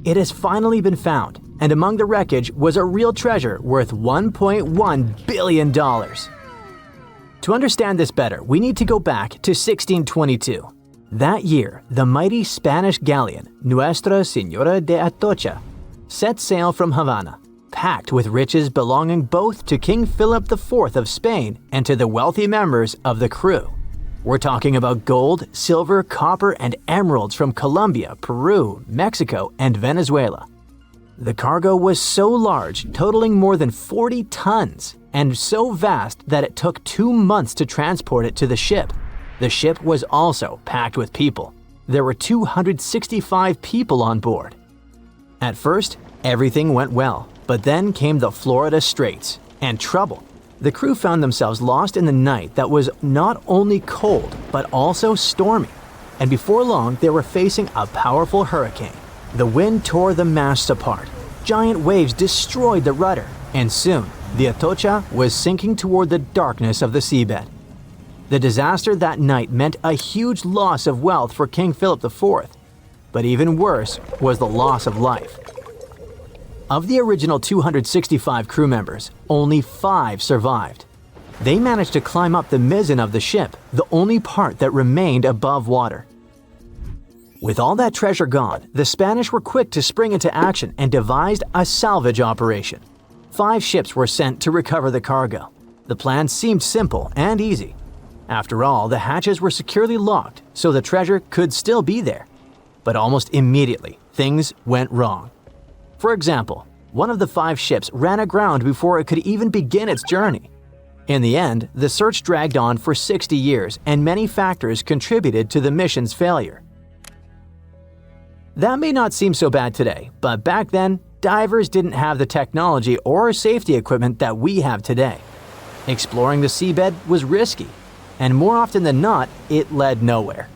It has finally been found, and among the wreckage was a real treasure worth $1.1 billion. To understand this better, we need to go back to 1622. That year, the mighty Spanish galleon Nuestra Señora de Atocha set sail from Havana, packed with riches belonging both to King Philip IV of Spain and to the wealthy members of the crew. We're talking about gold, silver, copper, and emeralds from Colombia, Peru, Mexico, and Venezuela. The cargo was so large, totaling more than 40 tons, and so vast that it took 2 months to transport it to the ship. The ship was also packed with people. There were 265 people on board. At first, everything went well, but then came the Florida Straits and trouble. The crew found themselves lost in the night that was not only cold, but also stormy. And before long, they were facing a powerful hurricane. The wind tore the masts apart. Giant waves destroyed the rudder. And soon, the Atocha was sinking toward the darkness of the seabed. The disaster that night meant a huge loss of wealth for King Philip IV. But even worse was the loss of life. Of the original 265 crew members, only 5 survived. They managed to climb up the mizzen of the ship, the only part that remained above water. With all that treasure gone, the Spanish were quick to spring into action and devised a salvage operation. 5 ships were sent to recover the cargo. The plan seemed simple and easy. After all, the hatches were securely locked, so the treasure could still be there. But almost immediately, things went wrong. For example, one of the 5 ships ran aground before it could even begin its journey. In the end, the search dragged on for 60 years, and many factors contributed to the mission's failure. That may not seem so bad today, but back then, divers didn't have the technology or safety equipment that we have today. Exploring the seabed was risky, and more often than not, it led nowhere.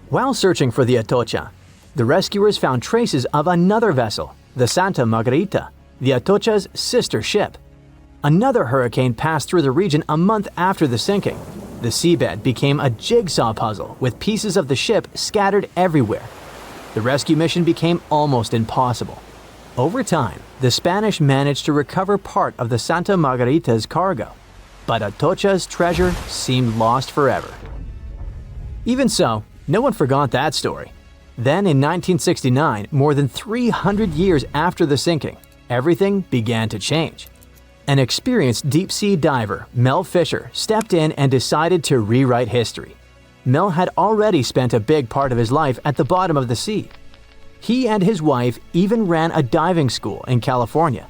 While searching for the Atocha, the rescuers found traces of another vessel, the Santa Margarita, the Atocha's sister ship. Another hurricane passed through the region a month after the sinking. The seabed became a jigsaw puzzle with pieces of the ship scattered everywhere. The rescue mission became almost impossible. Over time, the Spanish managed to recover part of the Santa Margarita's cargo, but Atocha's treasure seemed lost forever. Even so, no one forgot that story. Then in 1969, more than 300 years after the sinking, everything began to change. An experienced deep-sea diver, Mel Fisher, stepped in and decided to rewrite history. Mel had already spent a big part of his life at the bottom of the sea. He and his wife even ran a diving school in California.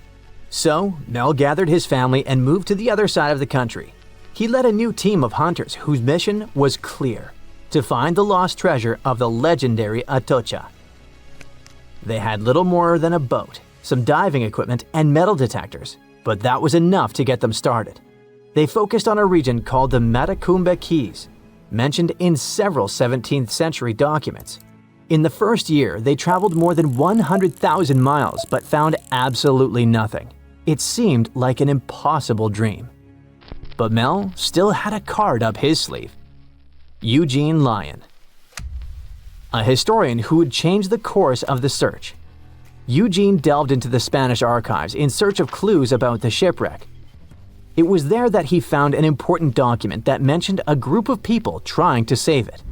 So, Mel gathered his family and moved to the other side of the country. He led a new team of hunters whose mission was clear: to find the lost treasure of the legendary Atocha. They had little more than a boat, some diving equipment, and metal detectors, but that was enough to get them started. They focused on a region called the Matacumbe Keys, mentioned in several 17th century documents. In the first year, they traveled more than 100,000 miles but found absolutely nothing. It seemed like an impossible dream. But Mel still had a card up his sleeve. Eugene Lyon, a historian who would change the course of the search. Eugene delved into the Spanish archives in search of clues about the shipwreck. It was there that he found an important document that mentioned a group of people trying to save it.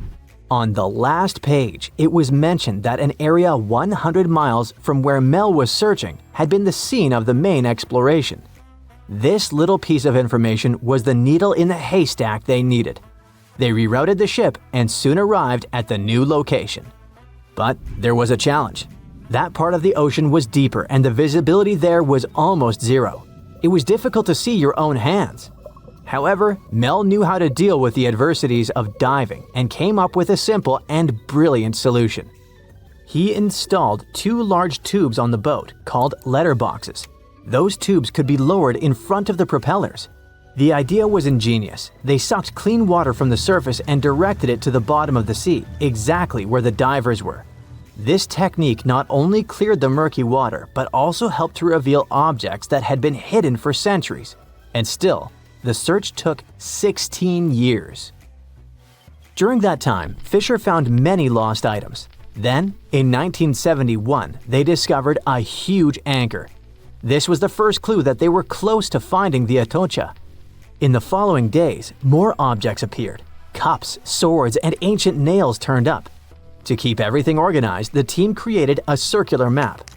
On the last page, it was mentioned that an area 100 miles from where Mel was searching had been the scene of the main exploration. This little piece of information was the needle in the haystack they needed. They rerouted the ship and soon arrived at the new location. But there was a challenge. That part of the ocean was deeper and the visibility there was almost zero. It was difficult to see your own hands. However, Mel knew how to deal with the adversities of diving and came up with a simple and brilliant solution. He installed 2 large tubes on the boat called letterboxes. Those tubes could be lowered in front of the propellers. The idea was ingenious. They sucked clean water from the surface and directed it to the bottom of the sea, exactly where the divers were. This technique not only cleared the murky water, but also helped to reveal objects that had been hidden for centuries. And still, the search took 16 years. During that time, Fisher found many lost items. Then, in 1971, they discovered a huge anchor. This was the first clue that they were close to finding the Atocha. In the following days, more objects appeared. Cups, swords, and ancient nails turned up. To keep everything organized, the team created a circular map.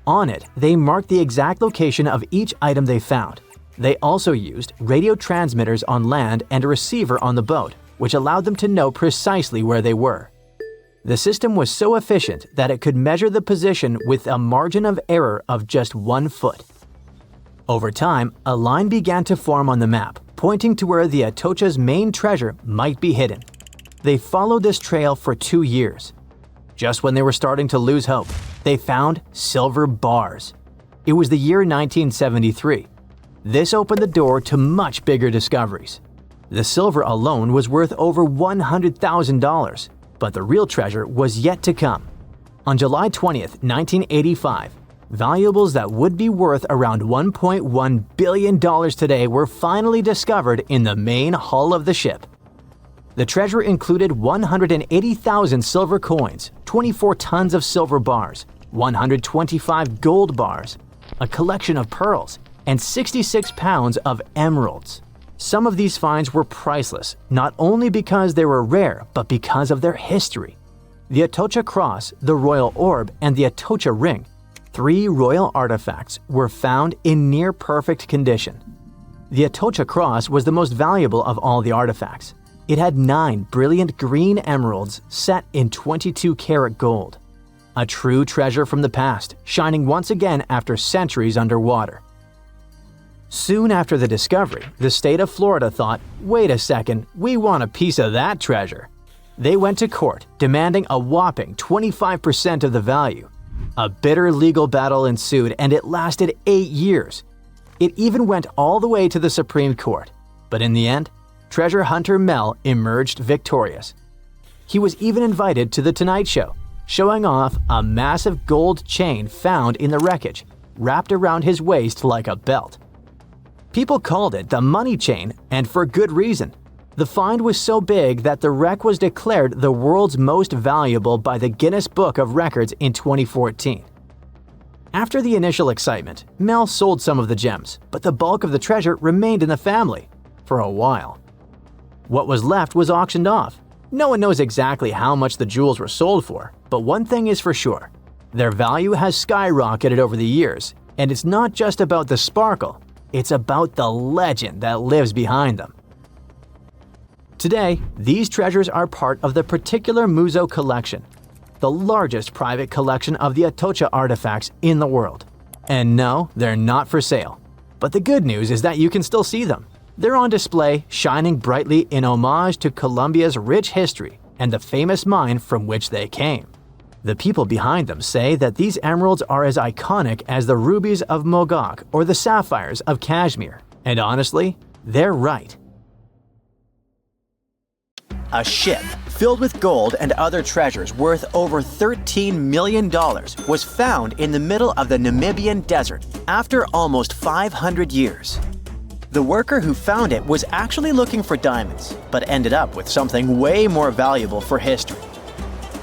On it, they marked the exact location of each item they found. They also used radio transmitters on land and a receiver on the boat, which allowed them to know precisely where they were. The system was so efficient that it could measure the position with a margin of error of just 1 foot. Over time, a line began to form on the map, pointing to where the Atocha's main treasure might be hidden. They followed this trail for 2 years. Just when they were starting to lose hope, they found silver bars. It was the year 1973. This opened the door to much bigger discoveries. The silver alone was worth over $100,000, but the real treasure was yet to come. On July 20th, 1985, valuables that would be worth around $1.1 billion today were finally discovered in the main hull of the ship. The treasure included 180,000 silver coins, 24 tons of silver bars, 125 gold bars, a collection of pearls, and 66 pounds of emeralds. Some of these finds were priceless, not only because they were rare, but because of their history. The Atocha Cross, the Royal Orb, and the Atocha Ring, 3 royal artifacts, were found in near-perfect condition. The Atocha Cross was the most valuable of all the artifacts. It had 9 brilliant green emeralds set in 22-karat gold. A true treasure from the past, shining once again after centuries underwater. Soon after the discovery, the state of Florida thought, wait a second, we want a piece of that treasure. They went to court, demanding a whopping 25% of the value. A bitter legal battle ensued, and it lasted 8 years. It even went all the way to the Supreme Court. But in the end, treasure hunter Mel emerged victorious. He was even invited to The Tonight Show, showing off a massive gold chain found in the wreckage, wrapped around his waist like a belt. People called it the money chain, and for good reason. The find was so big that the wreck was declared the world's most valuable by the Guinness Book of Records in 2014. After the initial excitement, Mel sold some of the gems, but the bulk of the treasure remained in the family for a while. What was left was auctioned off. No one knows exactly how much the jewels were sold for, but one thing is for sure. Their value has skyrocketed over the years, and it's not just about the sparkle, it's about the legend that lives behind them. Today, these treasures are part of the particular Museo collection, the largest private collection of the Atocha artifacts in the world. And no, they're not for sale. But the good news is that you can still see them. They're on display, shining brightly in homage to Colombia's rich history and the famous mine from which they came. The people behind them say that these emeralds are as iconic as the rubies of Mogok or the sapphires of Kashmir. And honestly, they're right. A ship filled with gold and other treasures worth over $13 million was found in the middle of the Namibian desert after almost 500 years. The worker who found it was actually looking for diamonds, but ended up with something way more valuable for history.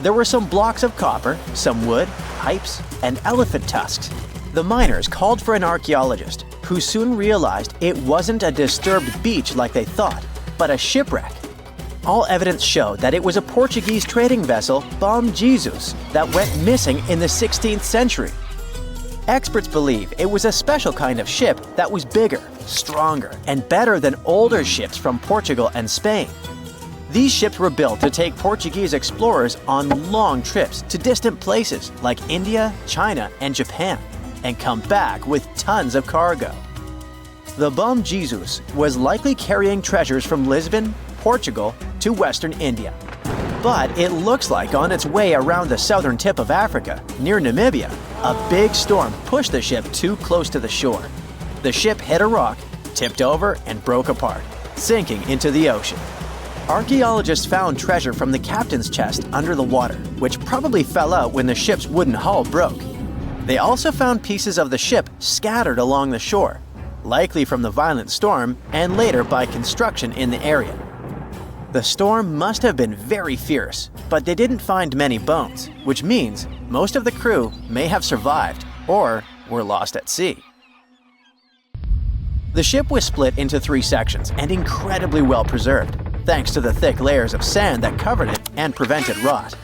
There were some blocks of copper, some wood, pipes, and elephant tusks. The miners called for an archaeologist, who soon realized it wasn't a disturbed beach like they thought, but a shipwreck. All evidence showed that it was a Portuguese trading vessel, Bom Jesus, that went missing in the 16th century. Experts believe it was a special kind of ship that was bigger, stronger, and better than older ships from Portugal and Spain. These ships were built to take Portuguese explorers on long trips to distant places like India, China, and Japan, and come back with tons of cargo. The Bom Jesus was likely carrying treasures from Lisbon, Portugal, to Western India. But it looks like on its way around the southern tip of Africa, near Namibia, a big storm pushed the ship too close to the shore. The ship hit a rock, tipped over, and broke apart, sinking into the ocean. Archaeologists found treasure from the captain's chest under the water, which probably fell out when the ship's wooden hull broke. They also found pieces of the ship scattered along the shore, likely from the violent storm and later by construction in the area. The storm must have been very fierce, but they didn't find many bones, which means most of the crew may have survived or were lost at sea. The ship was split into 3 sections and incredibly well preserved, thanks to the thick layers of sand that covered it and prevented rot.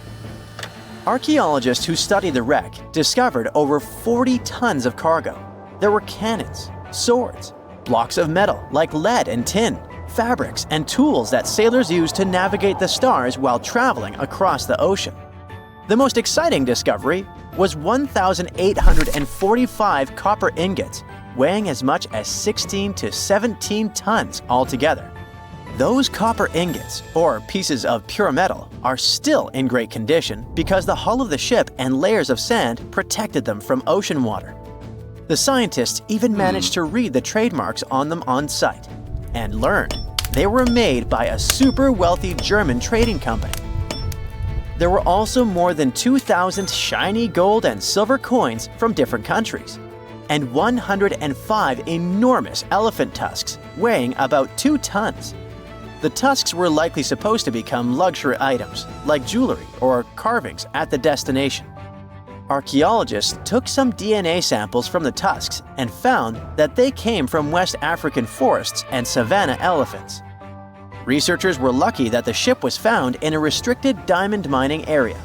Archaeologists who studied the wreck discovered over 40 tons of cargo. There were cannons, swords, blocks of metal like lead and tin, fabrics, and tools that sailors used to navigate the stars while traveling across the ocean. The most exciting discovery was 1,845 copper ingots, weighing as much as 16 to 17 tons altogether. Those copper ingots, or pieces of pure metal, are still in great condition because the hull of the ship and layers of sand protected them from ocean water. The scientists even managed to read the trademarks on them on site and learned they were made by a super wealthy German trading company. There were also more than 2,000 shiny gold and silver coins from different countries, and 105 enormous elephant tusks weighing about 2 tons. The tusks were likely supposed to become luxury items, like jewelry or carvings at the destination. Archaeologists took some DNA samples from the tusks and found that they came from West African forests and savanna elephants. Researchers were lucky that the ship was found in a restricted diamond mining area.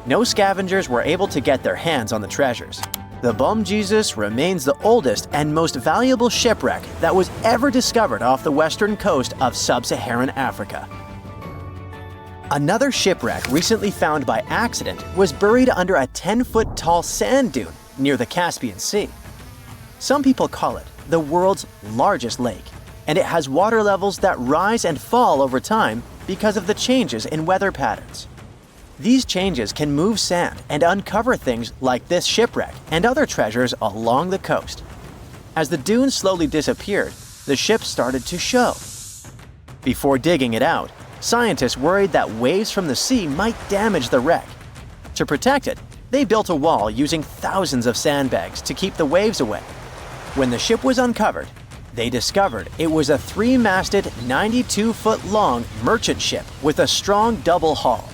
No scavengers were able to get their hands on the treasures. The Bom Jesus remains the oldest and most valuable shipwreck that was ever discovered off the western coast of sub-Saharan Africa. Another shipwreck recently found by accident was buried under a 10-foot tall sand dune near the Caspian Sea. Some people call it the world's largest lake, and it has water levels that rise and fall over time because of the changes in weather patterns. These changes can move sand and uncover things like this shipwreck and other treasures along the coast. As the dune slowly disappeared, the ship started to show. Before digging it out, scientists worried that waves from the sea might damage the wreck. To protect it, they built a wall using thousands of sandbags to keep the waves away. When the ship was uncovered, they discovered it was a 3-masted, 92-foot-long merchant ship with a strong double hull.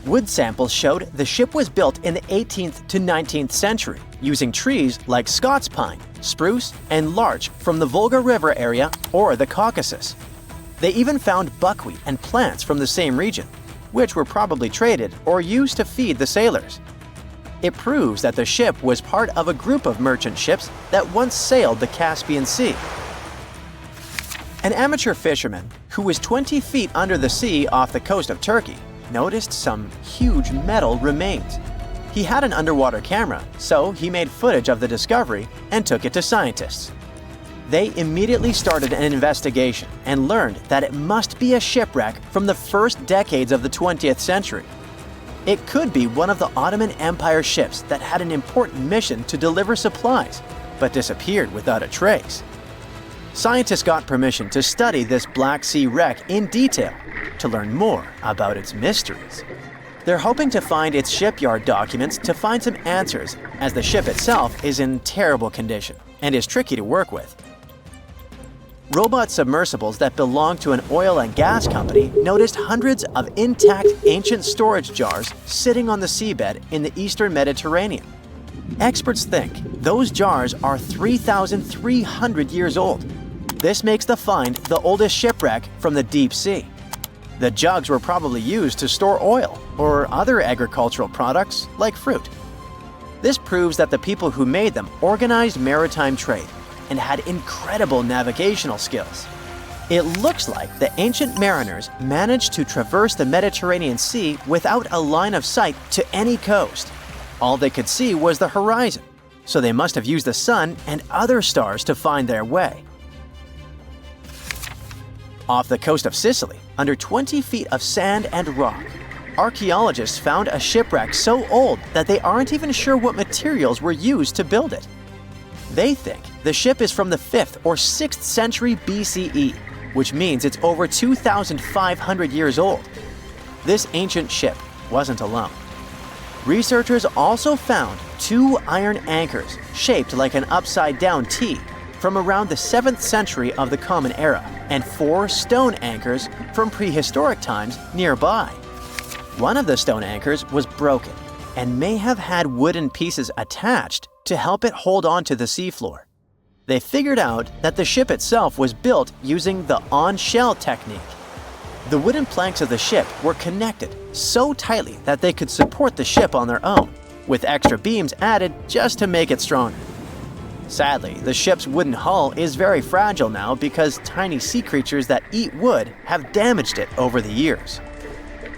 Wood samples showed the ship was built in the 18th to 19th century using trees like Scots pine, spruce, and larch from the Volga River area or the Caucasus. They even found buckwheat and plants from the same region, which were probably traded or used to feed the sailors. It proves that the ship was part of a group of merchant ships that once sailed the Caspian Sea. An amateur fisherman who was 20 feet under the sea off the coast of Turkey noticed some huge metal remains. He had an underwater camera, so he made footage of the discovery and took it to scientists. They immediately started an investigation and learned that it must be a shipwreck from the first decades of the 20th century. It could be one of the Ottoman Empire ships that had an important mission to deliver supplies, but disappeared without a trace. Scientists got permission to study this Black Sea wreck in detail to learn more about its mysteries. They're hoping to find its shipyard documents to find some answers, as the ship itself is in terrible condition and is tricky to work with. Robot submersibles that belong to an oil and gas company noticed hundreds of intact ancient storage jars sitting on the seabed in the eastern Mediterranean. Experts think those jars are 3,300 years old. This makes the find the oldest shipwreck from the deep sea. The jugs were probably used to store oil or other agricultural products like fruit. This proves that the people who made them organized maritime trade and had incredible navigational skills. It looks like the ancient mariners managed to traverse the Mediterranean Sea without a line of sight to any coast. All they could see was the horizon, so they must have used the sun and other stars to find their way. Off the coast of Sicily, under 20 feet of sand and rock, archaeologists found a shipwreck so old that they aren't even sure what materials were used to build it. They think the ship is from the 5th or 6th century BCE, which means it's over 2,500 years old. This ancient ship wasn't alone. Researchers also found 2 iron anchors shaped like an upside-down T from around the 7th century of the Common Era, and 4 stone anchors from prehistoric times nearby. One of the stone anchors was broken and may have had wooden pieces attached to help it hold on to the seafloor. They figured out that the ship itself was built using the on-shell technique. The wooden planks of the ship were connected so tightly that they could support the ship on their own, with extra beams added just to make it stronger. Sadly, the ship's wooden hull is very fragile now because tiny sea creatures that eat wood have damaged it over the years.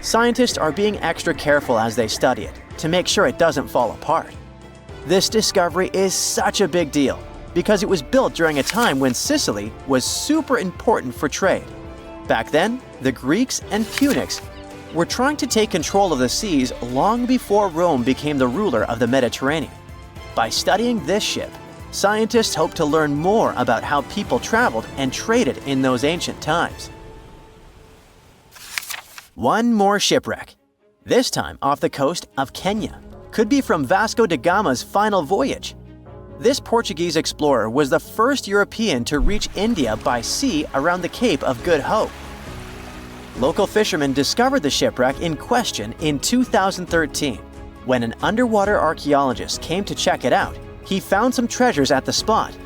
Scientists are being extra careful as they study it to make sure it doesn't fall apart. This discovery is such a big deal because it was built during a time when Sicily was super important for trade. Back then, the Greeks and Punics were trying to take control of the seas long before Rome became the ruler of the Mediterranean. By studying this ship, scientists hope to learn more about how people traveled and traded in those ancient times. One more shipwreck, this time off the coast of Kenya. Could be from Vasco da Gama's final voyage. This Portuguese explorer was the first European to reach India by sea around the Cape of Good Hope. Local fishermen discovered the shipwreck in question in 2013. When an underwater archaeologist came to check it out, he found some treasures at the spot: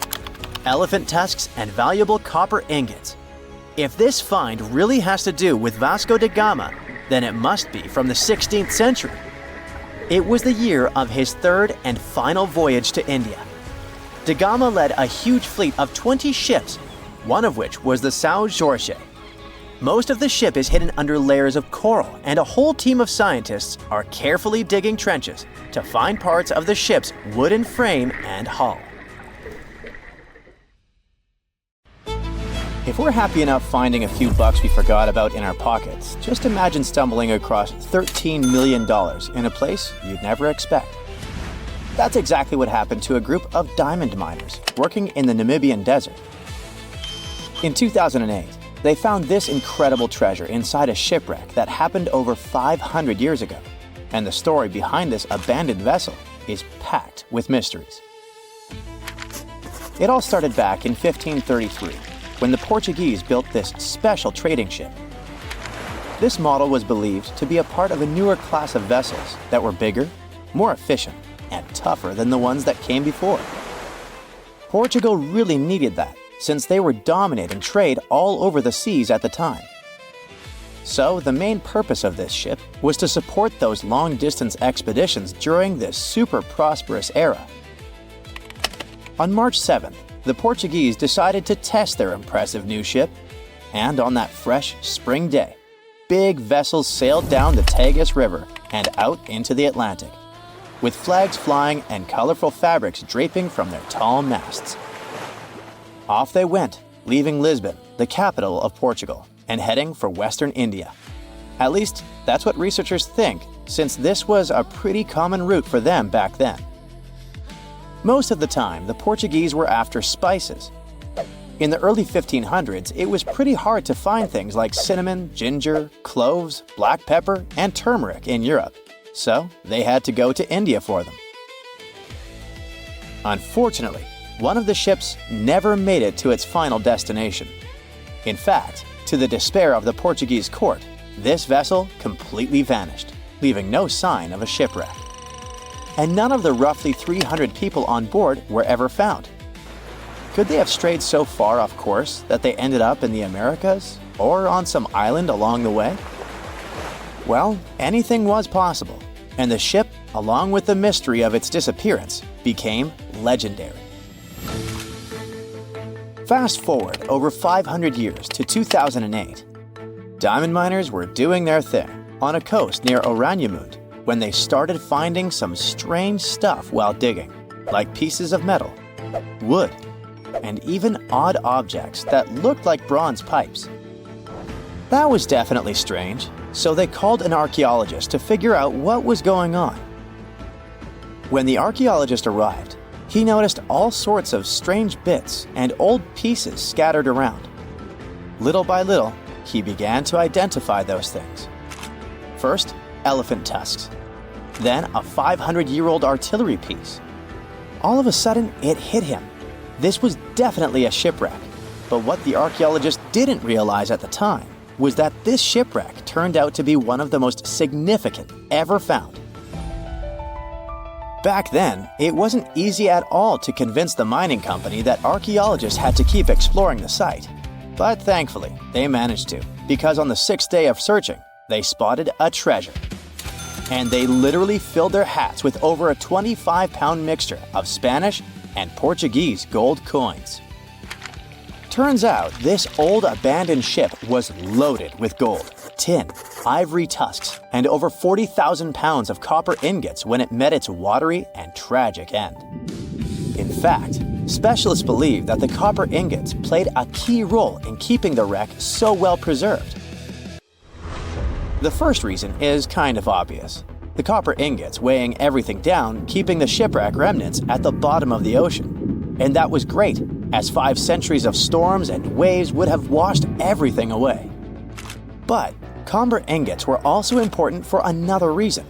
elephant tusks and valuable copper ingots. If this find really has to do with Vasco da Gama, then it must be from the 16th century. It was the year of his 3rd and final voyage to India. Da Gama led a huge fleet of 20 ships, one of which was the São Jorge. Most of the ship is hidden under layers of coral, and a whole team of scientists are carefully digging trenches to find parts of the ship's wooden frame and hull. If we're happy enough finding a few bucks we forgot about in our pockets, just imagine stumbling across $13 million in a place you'd never expect. That's exactly what happened to a group of diamond miners working in the Namibian desert. In 2008, they found this incredible treasure inside a shipwreck that happened over 500 years ago, and the story behind this abandoned vessel is packed with mysteries. It all started back in 1533, when the Portuguese built this special trading ship. This model was believed to be a part of a newer class of vessels that were bigger, more efficient, and tougher than the ones that came before. Portugal really needed that, since they were dominating trade all over the seas at the time. So the main purpose of this ship was to support those long-distance expeditions during this super prosperous era. On March 7th, the Portuguese decided to test their impressive new ship, and on that fresh spring day, big vessels sailed down the Tagus River and out into the Atlantic, with flags flying and colorful fabrics draping from their tall masts. Off they went, leaving Lisbon, the capital of Portugal, and heading for Western India. At least, that's what researchers think, since this was a pretty common route for them back then. Most of the time, the Portuguese were after spices. In the early 1500s, it was pretty hard to find things like cinnamon, ginger, cloves, black pepper, and turmeric in Europe, so they had to go to India for them. Unfortunately, one of the ships never made it to its final destination. In fact, to the despair of the Portuguese court, this vessel completely vanished, leaving no sign of a shipwreck. And none of the roughly 300 people on board were ever found. Could they have strayed so far off course that they ended up in the Americas or on some island along the way? Well, anything was possible, and the ship, along with the mystery of its disappearance, became legendary. Fast forward over 500 years to 2008. Diamond miners were doing their thing on a coast near Oranienburg when they started finding some strange stuff while digging, like pieces of metal, wood, and even odd objects that looked like bronze pipes. That was definitely strange, so they called an archaeologist to figure out what was going on. When the archaeologist arrived, he noticed all sorts of strange bits and old pieces scattered around. Little by little, he began to identify those things. First, elephant tusks. Then a 500-year-old artillery piece. All of a sudden, it hit him. This was definitely a shipwreck. But what the archaeologist didn't realize at the time was that this shipwreck turned out to be one of the most significant ever found. Back then, it wasn't easy at all to convince the mining company that archaeologists had to keep exploring the site. But thankfully, they managed to, because on the 6th day of searching, they spotted a treasure. And they literally filled their hats with over a 25-pound mixture of Spanish and Portuguese gold coins. Turns out, this old abandoned ship was loaded with gold, tin, ivory tusks, and over 40,000 pounds of copper ingots when it met its watery and tragic end. In fact, specialists believe that the copper ingots played a key role in keeping the wreck so well preserved. The first reason is kind of obvious. The copper ingots weighing everything down, keeping the shipwreck remnants at the bottom of the ocean. And that was great, as 5 centuries of storms and waves would have washed everything away. But copper ingots were also important for another reason.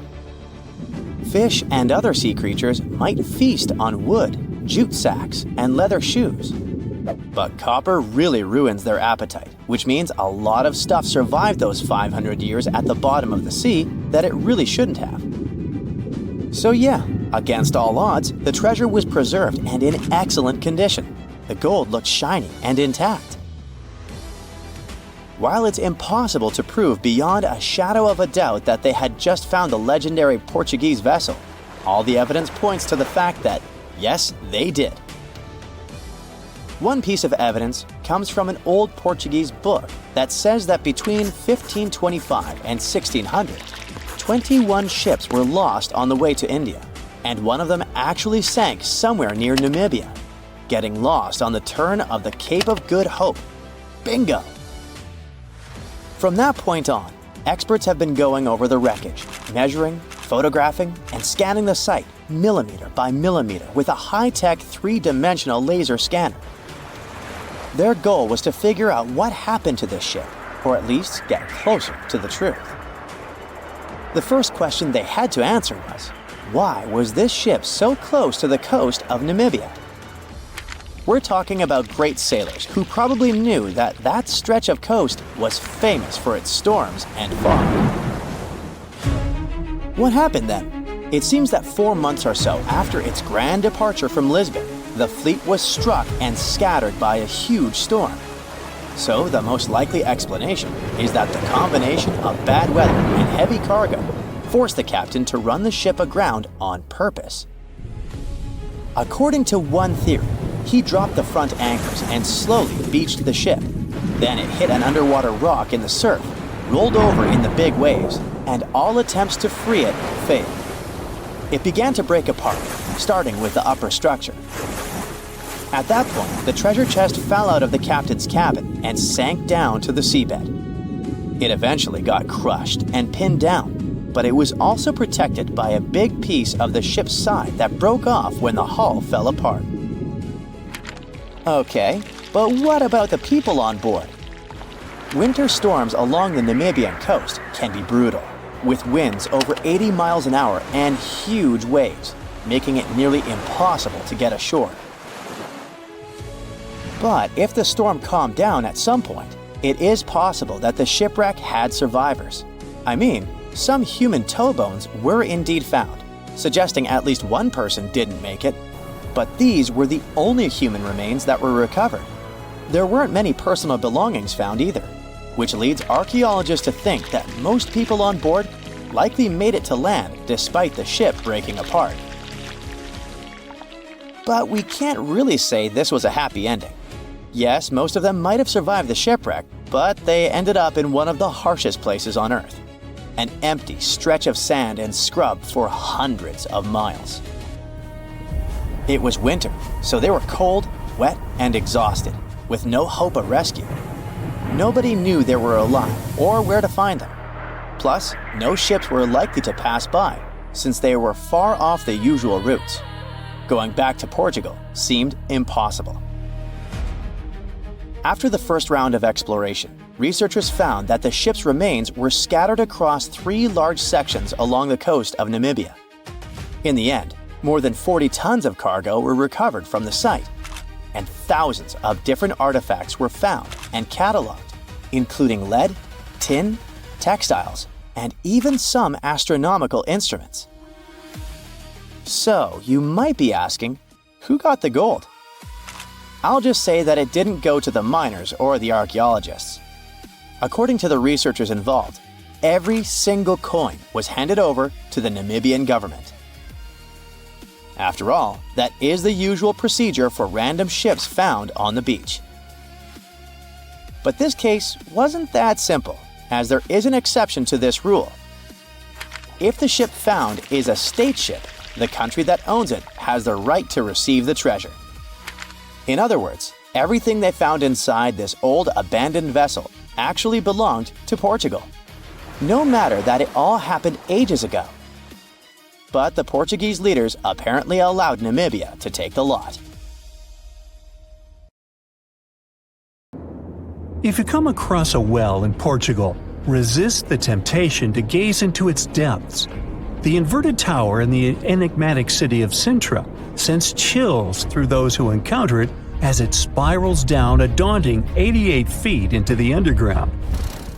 Fish and other sea creatures might feast on wood, jute sacks, and leather shoes. But copper really ruins their appetite, which means a lot of stuff survived those 500 years at the bottom of the sea that it really shouldn't have. So yeah, against all odds, the treasure was preserved and in excellent condition. The gold looked shiny and intact. While it's impossible to prove beyond a shadow of a doubt that they had just found the legendary Portuguese vessel, all the evidence points to the fact that, yes, they did. One piece of evidence comes from an old Portuguese book that says that between 1525 and 1600, 21 ships were lost on the way to India, and one of them actually sank somewhere near Namibia, getting lost on the turn of the Cape of Good Hope. Bingo! From that point on, experts have been going over the wreckage, measuring, photographing, and scanning the site millimeter by millimeter with a high-tech 3-dimensional laser scanner. Their goal was to figure out what happened to this ship, or at least get closer to the truth. The first question they had to answer was, why was this ship so close to the coast of Namibia? We're talking about great sailors who probably knew that that stretch of coast was famous for its storms and fog. What happened then? It seems that 4 months or so after its grand departure from Lisbon, the fleet was struck and scattered by a huge storm. So the most likely explanation is that the combination of bad weather and heavy cargo forced the captain to run the ship aground on purpose. According to one theory, he dropped the front anchors and slowly beached the ship. Then it hit an underwater rock in the surf, rolled over in the big waves, and all attempts to free it failed. It began to break apart, starting with the upper structure. At that point, the treasure chest fell out of the captain's cabin and sank down to the seabed. It eventually got crushed and pinned down, but it was also protected by a big piece of the ship's side that broke off when the hull fell apart. Okay, but what about the people on board? Winter storms along the Namibian coast can be brutal, with winds over 80 miles an hour and huge waves, making it nearly impossible to get ashore. But if the storm calmed down at some point, it is possible that the shipwreck had survivors. I mean, some human toe bones were indeed found, suggesting at least one person didn't make it. But these were the only human remains that were recovered. There weren't many personal belongings found either, which leads archaeologists to think that most people on board likely made it to land despite the ship breaking apart. But we can't really say this was a happy ending. Yes, most of them might have survived the shipwreck, but they ended up in one of the harshest places on Earth. An empty stretch of sand and scrub for hundreds of miles. It was winter, so they were cold, wet, and exhausted, with no hope of rescue. Nobody knew they were alive or where to find them. Plus, no ships were likely to pass by, since they were far off the usual routes. Going back to Portugal seemed impossible. After the first round of exploration, researchers found that the ship's remains were scattered across 3 large sections along the coast of Namibia. In the end, more than 40 tons of cargo were recovered from the site, and thousands of different artifacts were found and cataloged, including lead, tin, textiles, and even some astronomical instruments. So, you might be asking, who got the gold? I'll just say that it didn't go to the miners or the archaeologists. According to the researchers involved, every single coin was handed over to the Namibian government. After all, that is the usual procedure for random ships found on the beach. But this case wasn't that simple, as there is an exception to this rule. If the ship found is a state ship, the country that owns it has the right to receive the treasure. In other words, everything they found inside this old abandoned vessel actually belonged to Portugal, no matter that it all happened ages ago. But the Portuguese leaders apparently allowed Namibia to take the lot. If you come across a well in Portugal, resist the temptation to gaze into its depths. The inverted tower in the enigmatic city of Sintra sends chills through those who encounter it as it spirals down a daunting 88 feet into the underground.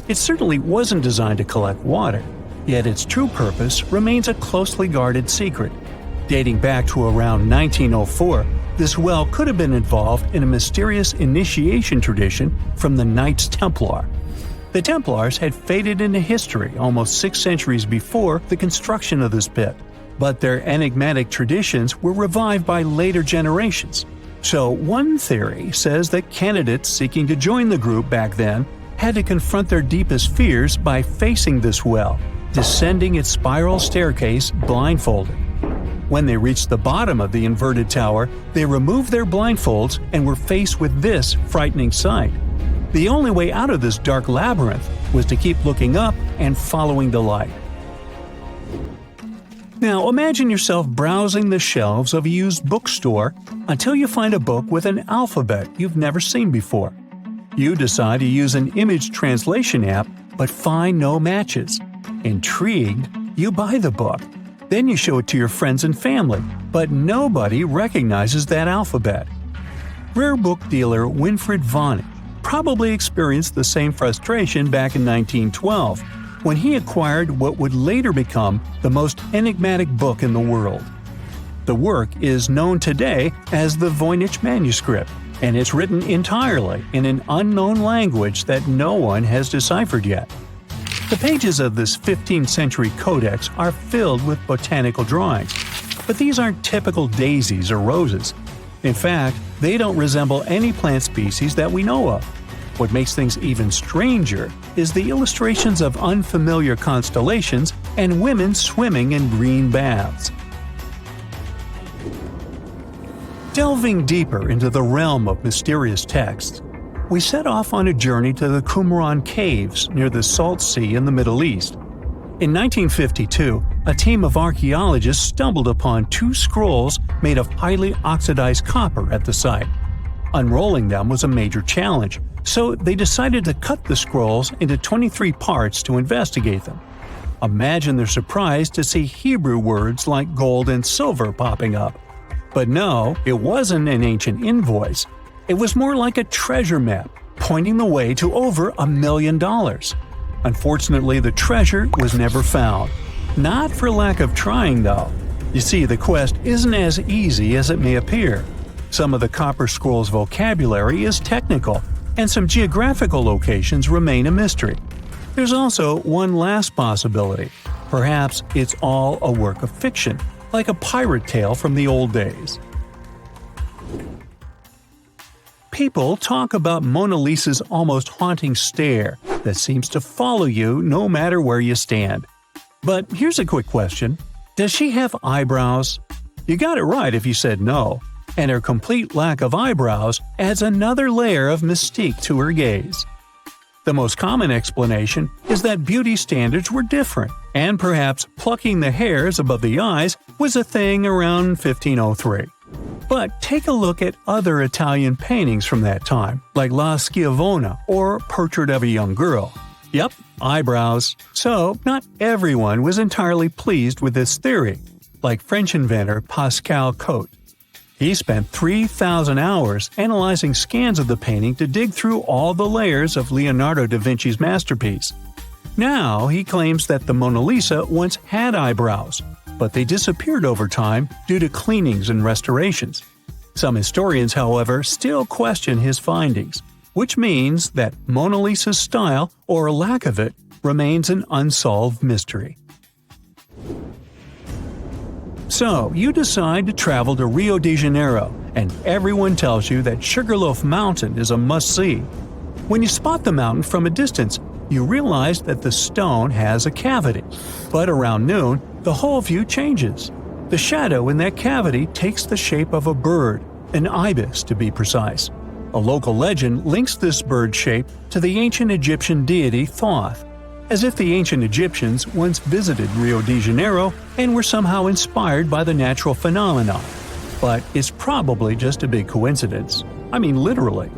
It certainly wasn't designed to collect water, yet its true purpose remains a closely guarded secret. Dating back to around 1904, this well could have been involved in a mysterious initiation tradition from the Knights Templar. The Templars had faded into history almost 6 centuries before the construction of this pit, but their enigmatic traditions were revived by later generations. So one theory says that candidates seeking to join the group back then had to confront their deepest fears by facing this well, descending its spiral staircase blindfolded. When they reached the bottom of the inverted tower, they removed their blindfolds and were faced with this frightening sight. The only way out of this dark labyrinth was to keep looking up and following the light. Now imagine yourself browsing the shelves of a used bookstore until you find a book with an alphabet you've never seen before. You decide to use an image translation app but find no matches. Intrigued, you buy the book. Then you show it to your friends and family, but nobody recognizes that alphabet. Rare book dealer Winfried Vonnig probably experienced the same frustration back in 1912 when he acquired what would later become the most enigmatic book in the world. The work is known today as the Voynich manuscript, and it's written entirely in an unknown language that no one has deciphered yet. The pages of this 15th century codex are filled with botanical drawings, but these aren't typical daisies or roses. In fact, they don't resemble any plant species that we know of. What makes things even stranger is the illustrations of unfamiliar constellations and women swimming in green baths. Delving deeper into the realm of mysterious texts, we set off on a journey to the Qumran Caves near the Salt Sea in the Middle East. In 1952, a team of archaeologists stumbled upon 2 scrolls made of highly oxidized copper at the site. Unrolling them was a major challenge, so they decided to cut the scrolls into 23 parts to investigate them. Imagine their surprise to see Hebrew words like gold and silver popping up. But no, it wasn't an ancient invoice. It was more like a treasure map, pointing the way to over $1 million. Unfortunately, the treasure was never found. Not for lack of trying, though. You see, the quest isn't as easy as it may appear. Some of the copper scroll's vocabulary is technical, and some geographical locations remain a mystery. There's also one last possibility. Perhaps it's all a work of fiction, like a pirate tale from the old days. People talk about Mona Lisa's almost haunting stare that seems to follow you no matter where you stand. But here's a quick question. Does she have eyebrows? You got it right if you said no, and her complete lack of eyebrows adds another layer of mystique to her gaze. The most common explanation is that beauty standards were different, and perhaps plucking the hairs above the eyes was a thing around 1503. But take a look at other Italian paintings from that time, like La Schiavona or Portrait of a Young Girl. Yep, eyebrows. So, not everyone was entirely pleased with this theory, like French inventor Pascal Cotte. He spent 3,000 hours analyzing scans of the painting to dig through all the layers of Leonardo da Vinci's masterpiece. Now he claims that the Mona Lisa once had eyebrows, but they disappeared over time due to cleanings and restorations. Some historians, however, still question his findings, which means that Mona Lisa's style, or lack of it, remains an unsolved mystery. So, you decide to travel to Rio de Janeiro, and everyone tells you that Sugarloaf Mountain is a must-see. When you spot the mountain from a distance, you realize that the stone has a cavity. But around noon, the whole view changes. The shadow in that cavity takes the shape of a bird, an ibis to be precise. A local legend links this bird shape to the ancient Egyptian deity Thoth, as if the ancient Egyptians once visited Rio de Janeiro and were somehow inspired by the natural phenomenon. But it's probably just a big coincidence. I mean, literally.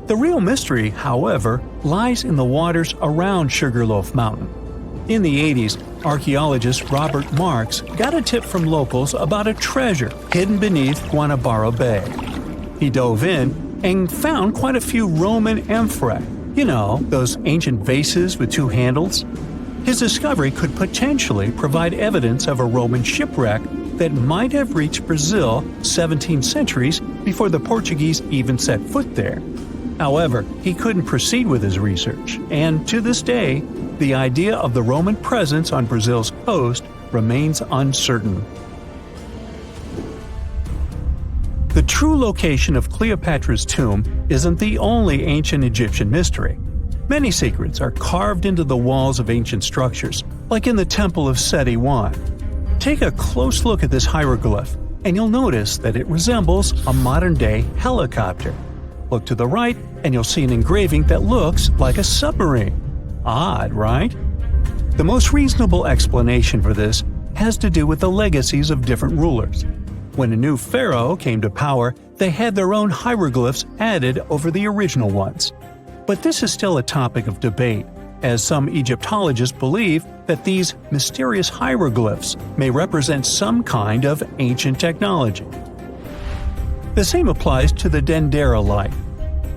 The real mystery, however, lies in the waters around Sugarloaf Mountain. In the 80s, archaeologist Robert Marks got a tip from locals about a treasure hidden beneath Guanabara Bay. He dove in and found quite a few Roman amphorae, you know, those ancient vases with two handles. His discovery could potentially provide evidence of a Roman shipwreck that might have reached Brazil 17 centuries before the Portuguese even set foot there. However, he couldn't proceed with his research, and to this day, the idea of the Roman presence on Brazil's coast remains uncertain. The true location of Cleopatra's tomb isn't the only ancient Egyptian mystery. Many secrets are carved into the walls of ancient structures, like in the Temple of Seti I. Take a close look at this hieroglyph, and you'll notice that it resembles a modern-day helicopter. Look to the right, and you'll see an engraving that looks like a submarine. Odd, right? The most reasonable explanation for this has to do with the legacies of different rulers. When a new pharaoh came to power, they had their own hieroglyphs added over the original ones. But this is still a topic of debate, as some Egyptologists believe that these mysterious hieroglyphs may represent some kind of ancient technology. The same applies to the Dendera light.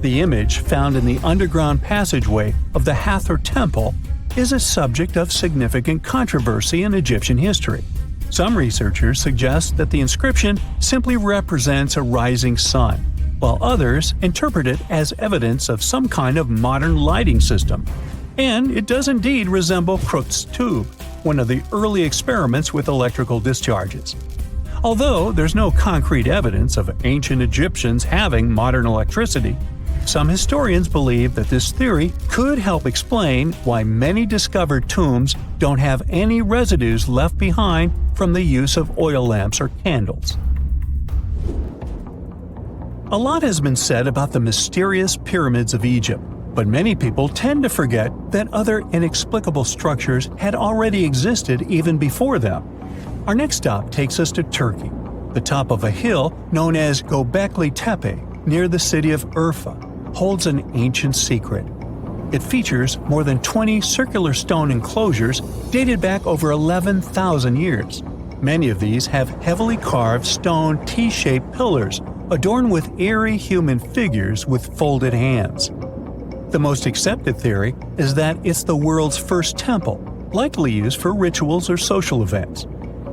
The image found in the underground passageway of the Hathor Temple is a subject of significant controversy in Egyptian history. Some researchers suggest that the inscription simply represents a rising sun, while others interpret it as evidence of some kind of modern lighting system. And it does indeed resemble Crookes' tube, one of the early experiments with electrical discharges. Although there's no concrete evidence of ancient Egyptians having modern electricity, some historians believe that this theory could help explain why many discovered tombs don't have any residues left behind from the use of oil lamps or candles. A lot has been said about the mysterious pyramids of Egypt, but many people tend to forget that other inexplicable structures had already existed even before them. Our next stop takes us to Turkey. The top of a hill known as Göbekli Tepe, near the city of Urfa, holds an ancient secret. It features more than 20 circular stone enclosures dated back over 11,000 years. Many of these have heavily carved stone T-shaped pillars adorned with eerie human figures with folded hands. The most accepted theory is that it's the world's first temple, likely used for rituals or social events.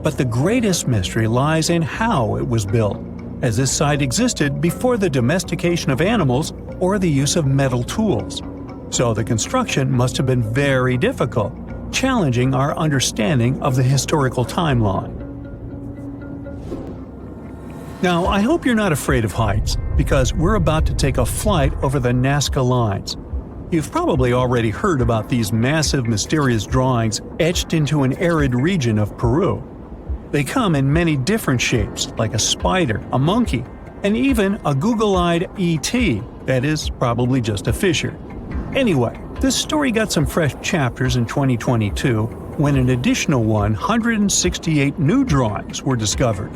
But the greatest mystery lies in how it was built, as this site existed before the domestication of animals or the use of metal tools. So the construction must have been very difficult, challenging our understanding of the historical timeline. Now, I hope you're not afraid of heights, because we're about to take a flight over the Nazca Lines. You've probably already heard about these massive, mysterious drawings etched into an arid region of Peru. They come in many different shapes, like a spider, a monkey, and even a Google-eyed ET that is probably just a fissure. Anyway, this story got some fresh chapters in 2022 when an additional 168 new drawings were discovered.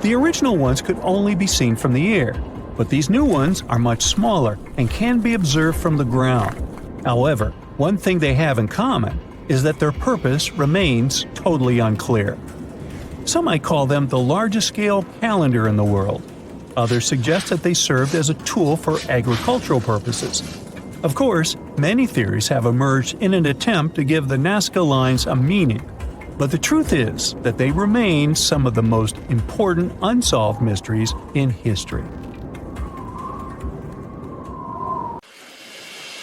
The original ones could only be seen from the air, but these new ones are much smaller and can be observed from the ground. However, one thing they have in common is that their purpose remains totally unclear. Some might call them the largest-scale calendar in the world. Others suggest that they served as a tool for agricultural purposes. Of course, many theories have emerged in an attempt to give the Nazca Lines a meaning, but the truth is that they remain some of the most important unsolved mysteries in history.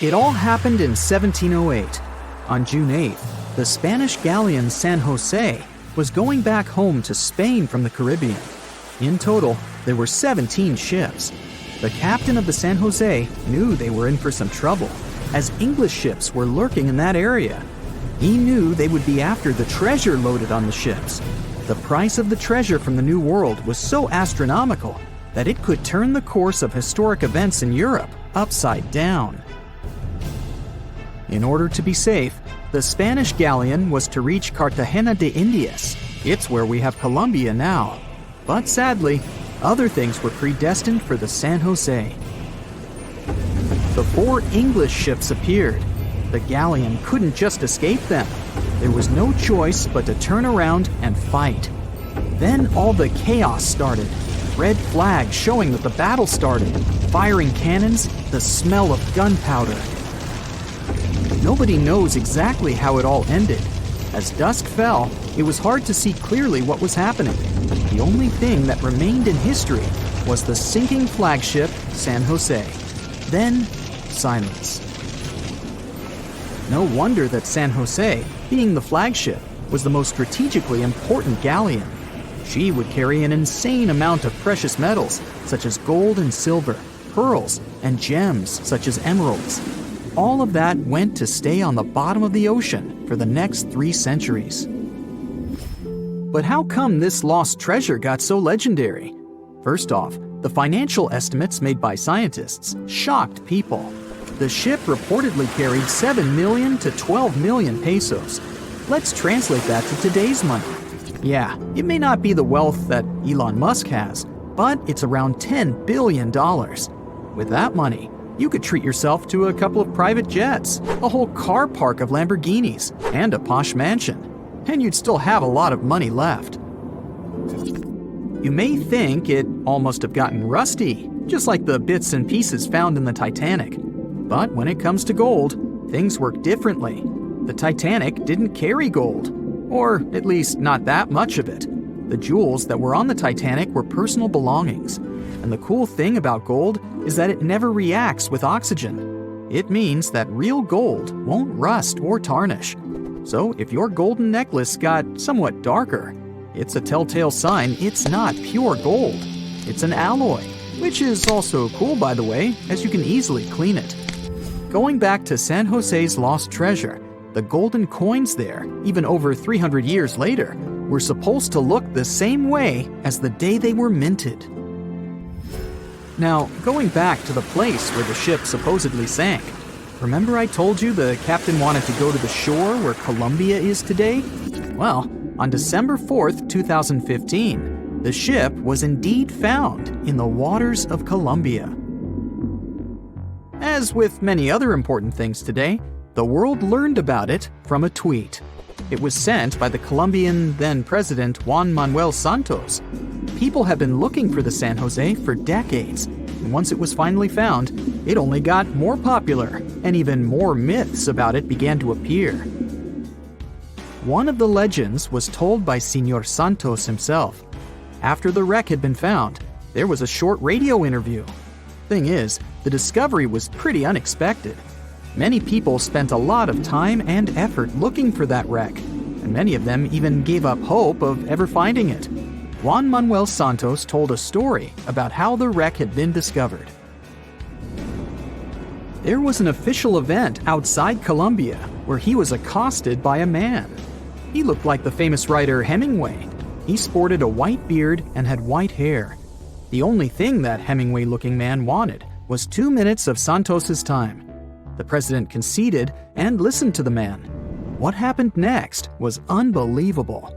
It all happened in 1708. On June 8th, the Spanish galleon San Jose was going back home to Spain from the Caribbean. In total, there were 17 ships. The captain of the San Jose knew they were in for some trouble, as English ships were lurking in that area. He knew they would be after the treasure loaded on the ships. The price of the treasure from the New World was so astronomical that it could turn the course of historic events in Europe upside down. In order to be safe, the Spanish galleon was to reach Cartagena de Indias. It's where we have Colombia now. But sadly, other things were predestined for the San Jose. The 4 English ships appeared. The galleon couldn't just escape them. There was no choice but to turn around and fight. Then all the chaos started. Red flags showing that the battle started. Firing cannons, the smell of gunpowder. Nobody knows exactly how it all ended. As dusk fell, it was hard to see clearly what was happening. The only thing that remained in history was the sinking flagship San Jose. Then, silence. No wonder that San Jose, being the flagship, was the most strategically important galleon. She would carry an insane amount of precious metals, such as gold and silver, pearls, and gems, such as emeralds. All of that went to stay on the bottom of the ocean for the next 3 centuries. But how come this lost treasure got so legendary? First off, the financial estimates made by scientists shocked people. The ship reportedly carried 7 million to 12 million pesos. Let's translate that to today's money. Yeah, it may not be the wealth that Elon Musk has, but it's around $10 billion. With that money, you could treat yourself to a couple of private jets, a whole car park of Lamborghinis, and a posh mansion. And you'd still have a lot of money left. You may think it all must have gotten rusty, just like the bits and pieces found in the Titanic. But when it comes to gold, things work differently. The Titanic didn't carry gold, or at least not that much of it. The jewels that were on the Titanic were personal belongings. And the cool thing about gold is that it never reacts with oxygen. It means that real gold won't rust or tarnish. So if your golden necklace got somewhat darker, it's a telltale sign it's not pure gold. It's an alloy, which is also cool, by the way, as you can easily clean it. Going back to San Jose's lost treasure, the golden coins there, even over 300 years later, were supposed to look the same way as the day they were minted. Now, going back to the place where the ship supposedly sank, remember I told you the captain wanted to go to the shore where Colombia is today? Well, on December 4th, 2015, the ship was indeed found in the waters of Colombia. As with many other important things today, the world learned about it from a tweet. It was sent by the Colombian then-president Juan Manuel Santos. People have been looking for the San Jose for decades, and once it was finally found, it only got more popular, and even more myths about it began to appear. One of the legends was told by Señor Santos himself. After the wreck had been found, there was a short radio interview. Thing is, the discovery was pretty unexpected. Many people spent a lot of time and effort looking for that wreck, and many of them even gave up hope of ever finding it. Juan Manuel Santos told a story about how the wreck had been discovered. There was an official event outside Colombia where he was accosted by a man. He looked like the famous writer Hemingway. He sported a white beard and had white hair. The only thing that Hemingway-looking man wanted was 2 minutes of Santos's time. The president conceded and listened to the man. What happened next was unbelievable.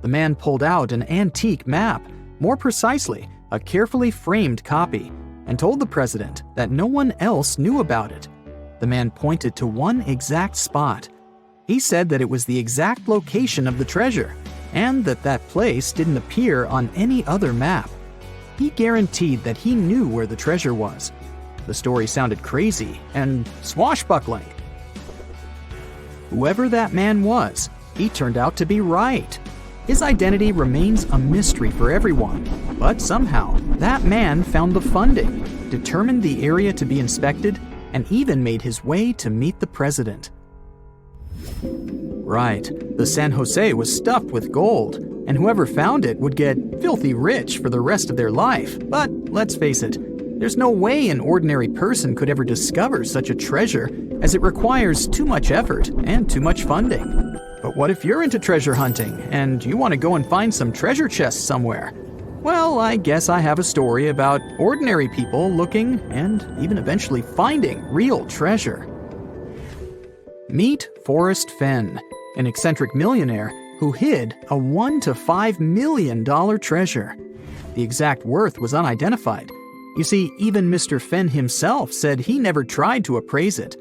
The man pulled out an antique map, more precisely, a carefully framed copy, and told the president that no one else knew about it. The man pointed to one exact spot. He said that it was the exact location of the treasure, and that that place didn't appear on any other map. He guaranteed that he knew where the treasure was. The story sounded crazy and swashbuckling. Whoever that man was, he turned out to be right. His identity remains a mystery for everyone, but somehow that man found the funding, determined the area to be inspected, and even made his way to meet the president. Right, the San Jose was stuffed with gold, and whoever found it would get filthy rich for the rest of their life. But let's face it, there's no way an ordinary person could ever discover such a treasure, as it requires too much effort and too much funding. But what if you're into treasure hunting and you want to go and find some treasure chests somewhere? Well, I guess I have a story about ordinary people looking and even eventually finding real treasure. Meet Forrest Fenn, an eccentric millionaire who hid a $1 to $5 million treasure. The exact worth was unidentified. You see, even Mr. Fenn himself said he never tried to appraise it.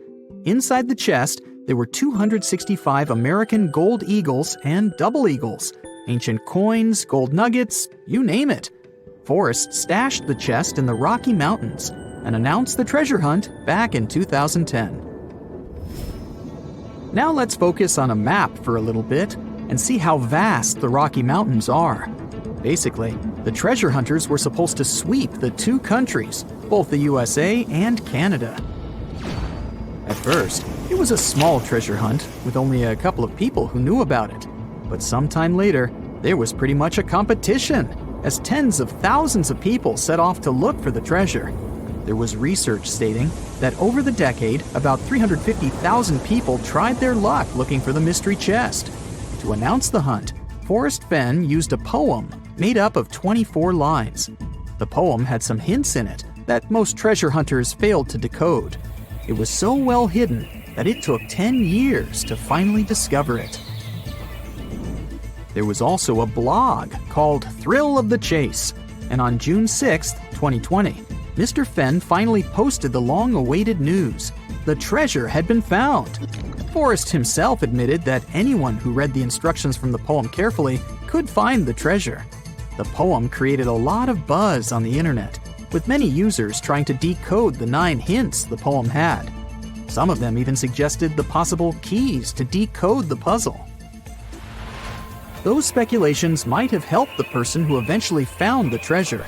Inside the chest, there were 265 American gold eagles and double eagles, ancient coins, gold nuggets, you name it. Forrest stashed the chest in the Rocky Mountains and announced the treasure hunt back in 2010. Now let's focus on a map for a little bit and see how vast the Rocky Mountains are. Basically, the treasure hunters were supposed to sweep the two countries, both the USA and Canada. At first, it was a small treasure hunt with only a couple of people who knew about it. But sometime later, there was pretty much a competition, as tens of thousands of people set off to look for the treasure. There was research stating that over the decade, about 350,000 people tried their luck looking for the mystery chest. To announce the hunt, Forrest Fenn used a poem made up of 24 lines. The poem had some hints in it that most treasure hunters failed to decode. It was so well hidden that it took 10 years to finally discover it. There was also a blog called Thrill of the Chase, and on June 6, 2020, Mr. Fenn finally posted the long-awaited news. The treasure had been found. Forrest himself admitted that anyone who read the instructions from the poem carefully could find the treasure. The poem created a lot of buzz on the internet, with many users trying to decode the 9 hints the poem had. Some of them even suggested the possible keys to decode the puzzle. Those speculations might have helped the person who eventually found the treasure.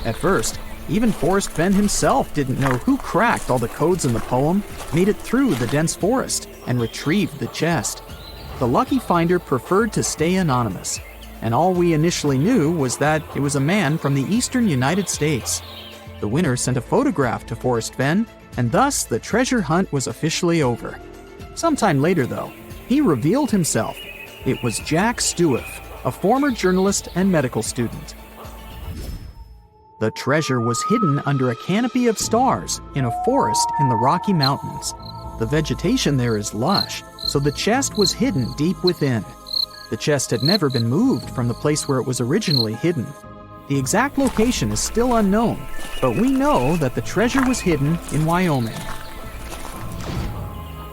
At first, even Forrest Fenn himself didn't know who cracked all the codes in the poem, made it through the dense forest, and retrieved the chest. The lucky finder preferred to stay anonymous, and all we initially knew was that it was a man from the eastern United States. The winner sent a photograph to Forrest Fenn, and thus the treasure hunt was officially over. Sometime later, though, he revealed himself. It was Jack Stewart, a former journalist and medical student. The treasure was hidden under a canopy of stars in a forest in the Rocky Mountains. The vegetation there is lush, so the chest was hidden deep within. The chest had never been moved from the place where it was originally hidden. The exact location is still unknown, but we know that the treasure was hidden in Wyoming.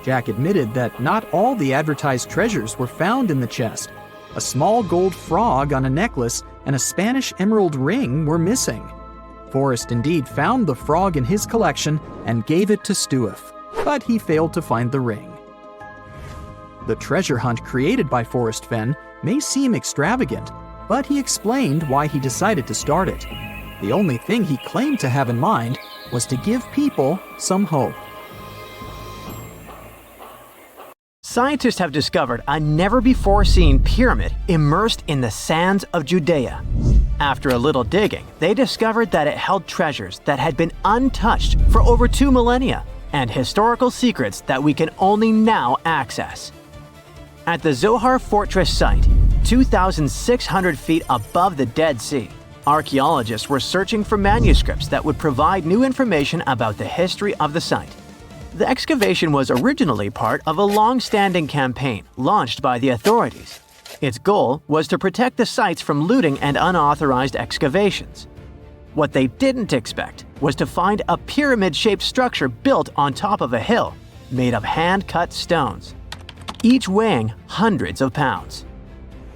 Jack admitted that not all the advertised treasures were found in the chest. A small gold frog on a necklace and a Spanish emerald ring were missing. Forrest indeed found the frog in his collection and gave it to Stewart, but he failed to find the ring. The treasure hunt created by Forrest Fenn may seem extravagant, but he explained why he decided to start it. The only thing he claimed to have in mind was to give people some hope. Scientists have discovered a never-before-seen pyramid immersed in the sands of Judea. After a little digging, they discovered that it held treasures that had been untouched for over 2 millennia and historical secrets that we can only now access. At the Zohar Fortress site, 2,600 feet above the Dead Sea, archaeologists were searching for manuscripts that would provide new information about the history of the site. The excavation was originally part of a long-standing campaign launched by the authorities. Its goal was to protect the sites from looting and unauthorized excavations. What they didn't expect was to find a pyramid-shaped structure built on top of a hill, made of hand-cut stones, each weighing hundreds of pounds.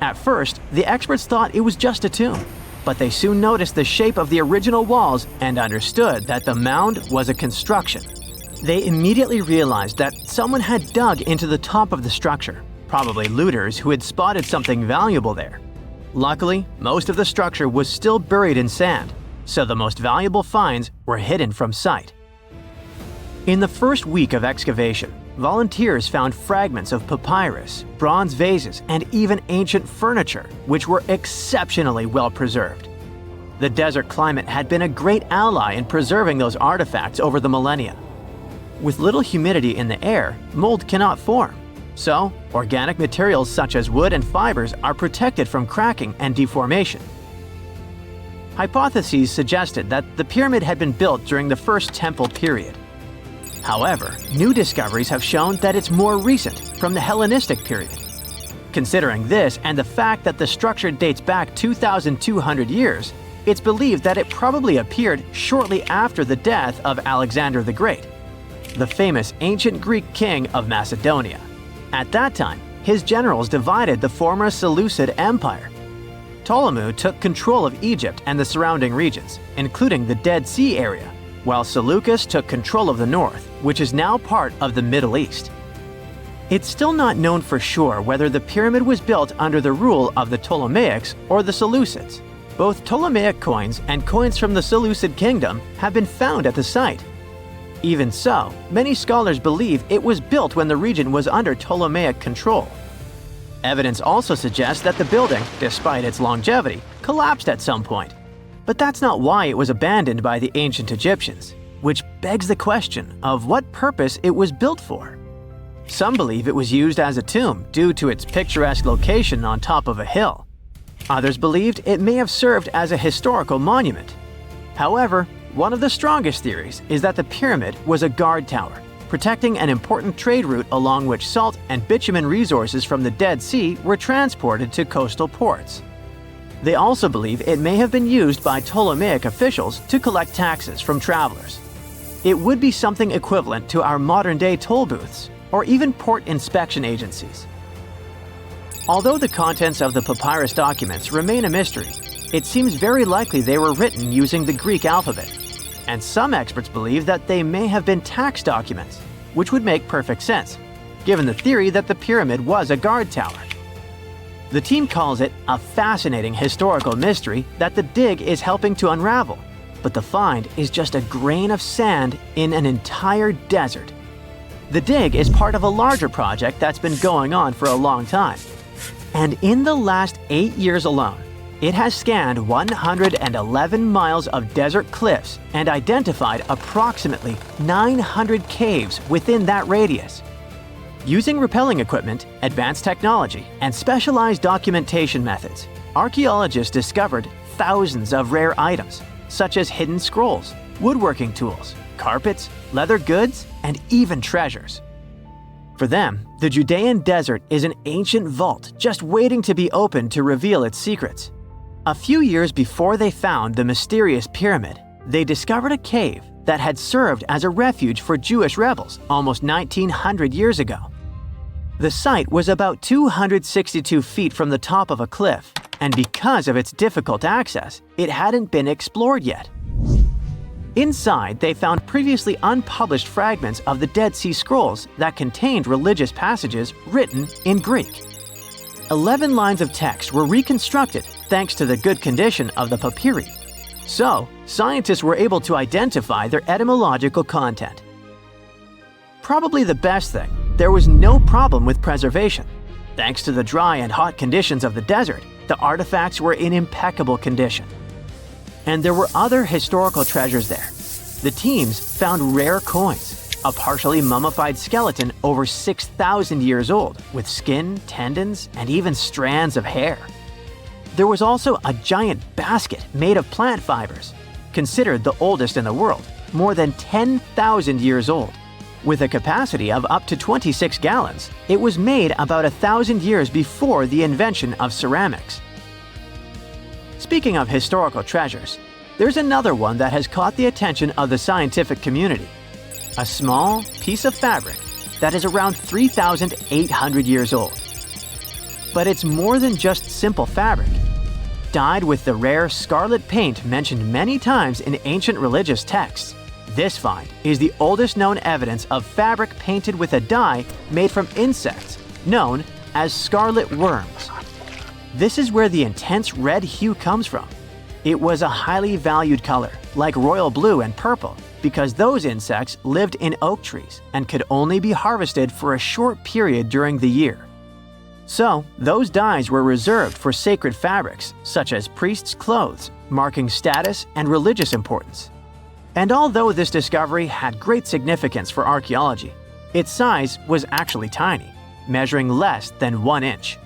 At first, the experts thought it was just a tomb, but they soon noticed the shape of the original walls and understood that the mound was a construction. They immediately realized that someone had dug into the top of the structure, probably looters who had spotted something valuable there. Luckily, most of the structure was still buried in sand, so the most valuable finds were hidden from sight. In the first week of excavation, volunteers found fragments of papyrus, bronze vases, and even ancient furniture, which were exceptionally well preserved. The desert climate had been a great ally in preserving those artifacts over the millennia. With little humidity in the air, mold cannot form, so organic materials such as wood and fibers are protected from cracking and deformation. Hypotheses suggested that the pyramid had been built during the First Temple period. However, new discoveries have shown that it's more recent, from the Hellenistic period. Considering this and the fact that the structure dates back 2,200 years, it's believed that it probably appeared shortly after the death of Alexander the Great, the famous ancient Greek king of Macedonia. At that time, his generals divided the former Seleucid Empire. Ptolemy took control of Egypt and the surrounding regions, including the Dead Sea area, while Seleucus took control of the north, which is now part of the Middle East. It's still not known for sure whether the pyramid was built under the rule of the Ptolemaics or the Seleucids. Both Ptolemaic coins and coins from the Seleucid kingdom have been found at the site. Even so, many scholars believe it was built when the region was under Ptolemaic control. Evidence also suggests that the building, despite its longevity, collapsed at some point. But that's not why it was abandoned by the ancient Egyptians, which begs the question of what purpose it was built for. Some believe it was used as a tomb due to its picturesque location on top of a hill. Others believed it may have served as a historical monument. However, one of the strongest theories is that the pyramid was a guard tower, protecting an important trade route along which salt and bitumen resources from the Dead Sea were transported to coastal ports. They also believe it may have been used by Ptolemaic officials to collect taxes from travelers. It would be something equivalent to our modern-day toll booths, or even port inspection agencies. Although the contents of the papyrus documents remain a mystery, it seems very likely they were written using the Greek alphabet, and some experts believe that they may have been tax documents, which would make perfect sense, given the theory that the pyramid was a guard tower. The team calls it a fascinating historical mystery that the dig is helping to unravel, but the find is just a grain of sand in an entire desert. The dig is part of a larger project that's been going on for a long time. And in the last 8 years alone, it has scanned 111 miles of desert cliffs and identified approximately 900 caves within that radius. Using rappelling equipment, advanced technology, and specialized documentation methods, archaeologists discovered thousands of rare items, such as hidden scrolls, woodworking tools, carpets, leather goods, and even treasures. For them, the Judean desert is an ancient vault just waiting to be opened to reveal its secrets. A few years before they found the mysterious pyramid, they discovered a cave that had served as a refuge for Jewish rebels almost 1,900 years ago. The site was about 262 feet from the top of a cliff, and because of its difficult access, it hadn't been explored yet. Inside, they found previously unpublished fragments of the Dead Sea Scrolls that contained religious passages written in Greek. 11 lines of text were reconstructed thanks to the good condition of the papyri. So, scientists were able to identify their etymological content. Probably the best thing, there was no problem with preservation. Thanks to the dry and hot conditions of the desert, The artifacts were in impeccable condition. And there were other historical treasures there. The teams found rare coins, a partially mummified skeleton over 6,000 years old, with skin, tendons, and even strands of hair. There was also a giant basket made of plant fibers, considered the oldest in the world, more than 10,000 years old. With a capacity of up to 26 gallons, it was made about 1,000 years before the invention of ceramics. Speaking of historical treasures, there's another one that has caught the attention of the scientific community. A small piece of fabric that is around 3,800 years old. But it's more than just simple fabric. Dyed with the rare scarlet paint mentioned many times in ancient religious texts, this find is the oldest known evidence of fabric painted with a dye made from insects, known as scarlet worms. This is where the intense red hue comes from. It was a highly valued color, like royal blue and purple, because those insects lived in oak trees and could only be harvested for a short period during the year. So, those dyes were reserved for sacred fabrics, such as priests' clothes, marking status and religious importance. And although this discovery had great significance for archaeology, its size was actually tiny, measuring less than 1 inch.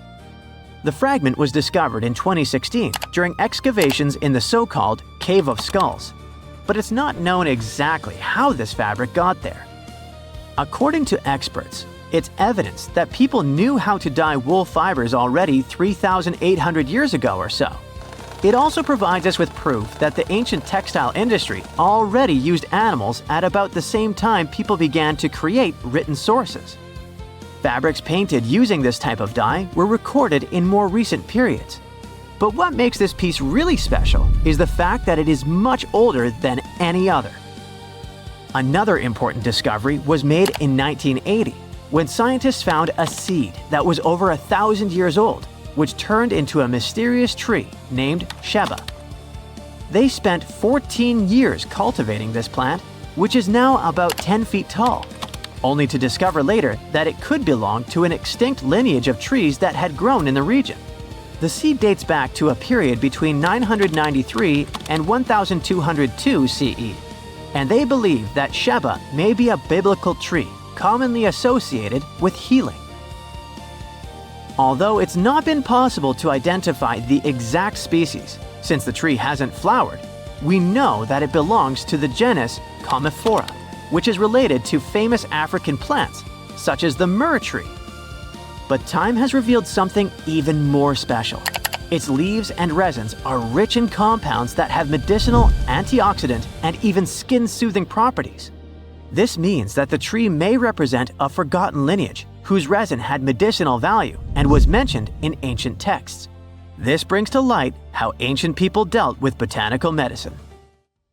The fragment was discovered in 2016 during excavations in the so-called Cave of Skulls, but it's not known exactly how this fabric got there. According to experts, it's evidence that people knew how to dye wool fibers already 3,800 years ago or so. It also provides us with proof that the ancient textile industry already used animals at about the same time people began to create written sources. Fabrics painted using this type of dye were recorded in more recent periods. But what makes this piece really special is the fact that it is much older than any other. Another important discovery was made in 1980, when scientists found a seed that was over 1,000 years old, which turned into a mysterious tree named Sheba. They spent 14 years cultivating this plant, which is now about 10 feet tall, only to discover later that it could belong to an extinct lineage of trees that had grown in the region. The seed dates back to a period between 993 and 1202 CE, and they believe that Sheba may be a biblical tree commonly associated with healing. Although it's not been possible to identify the exact species, since the tree hasn't flowered, we know that it belongs to the genus Commiphora, which is related to famous African plants, such as the myrrh tree. But time has revealed something even more special. Its leaves and resins are rich in compounds that have medicinal, antioxidant, and even skin-soothing properties. This means that the tree may represent a forgotten lineage whose resin had medicinal value and was mentioned in ancient texts. This brings to light how ancient people dealt with botanical medicine.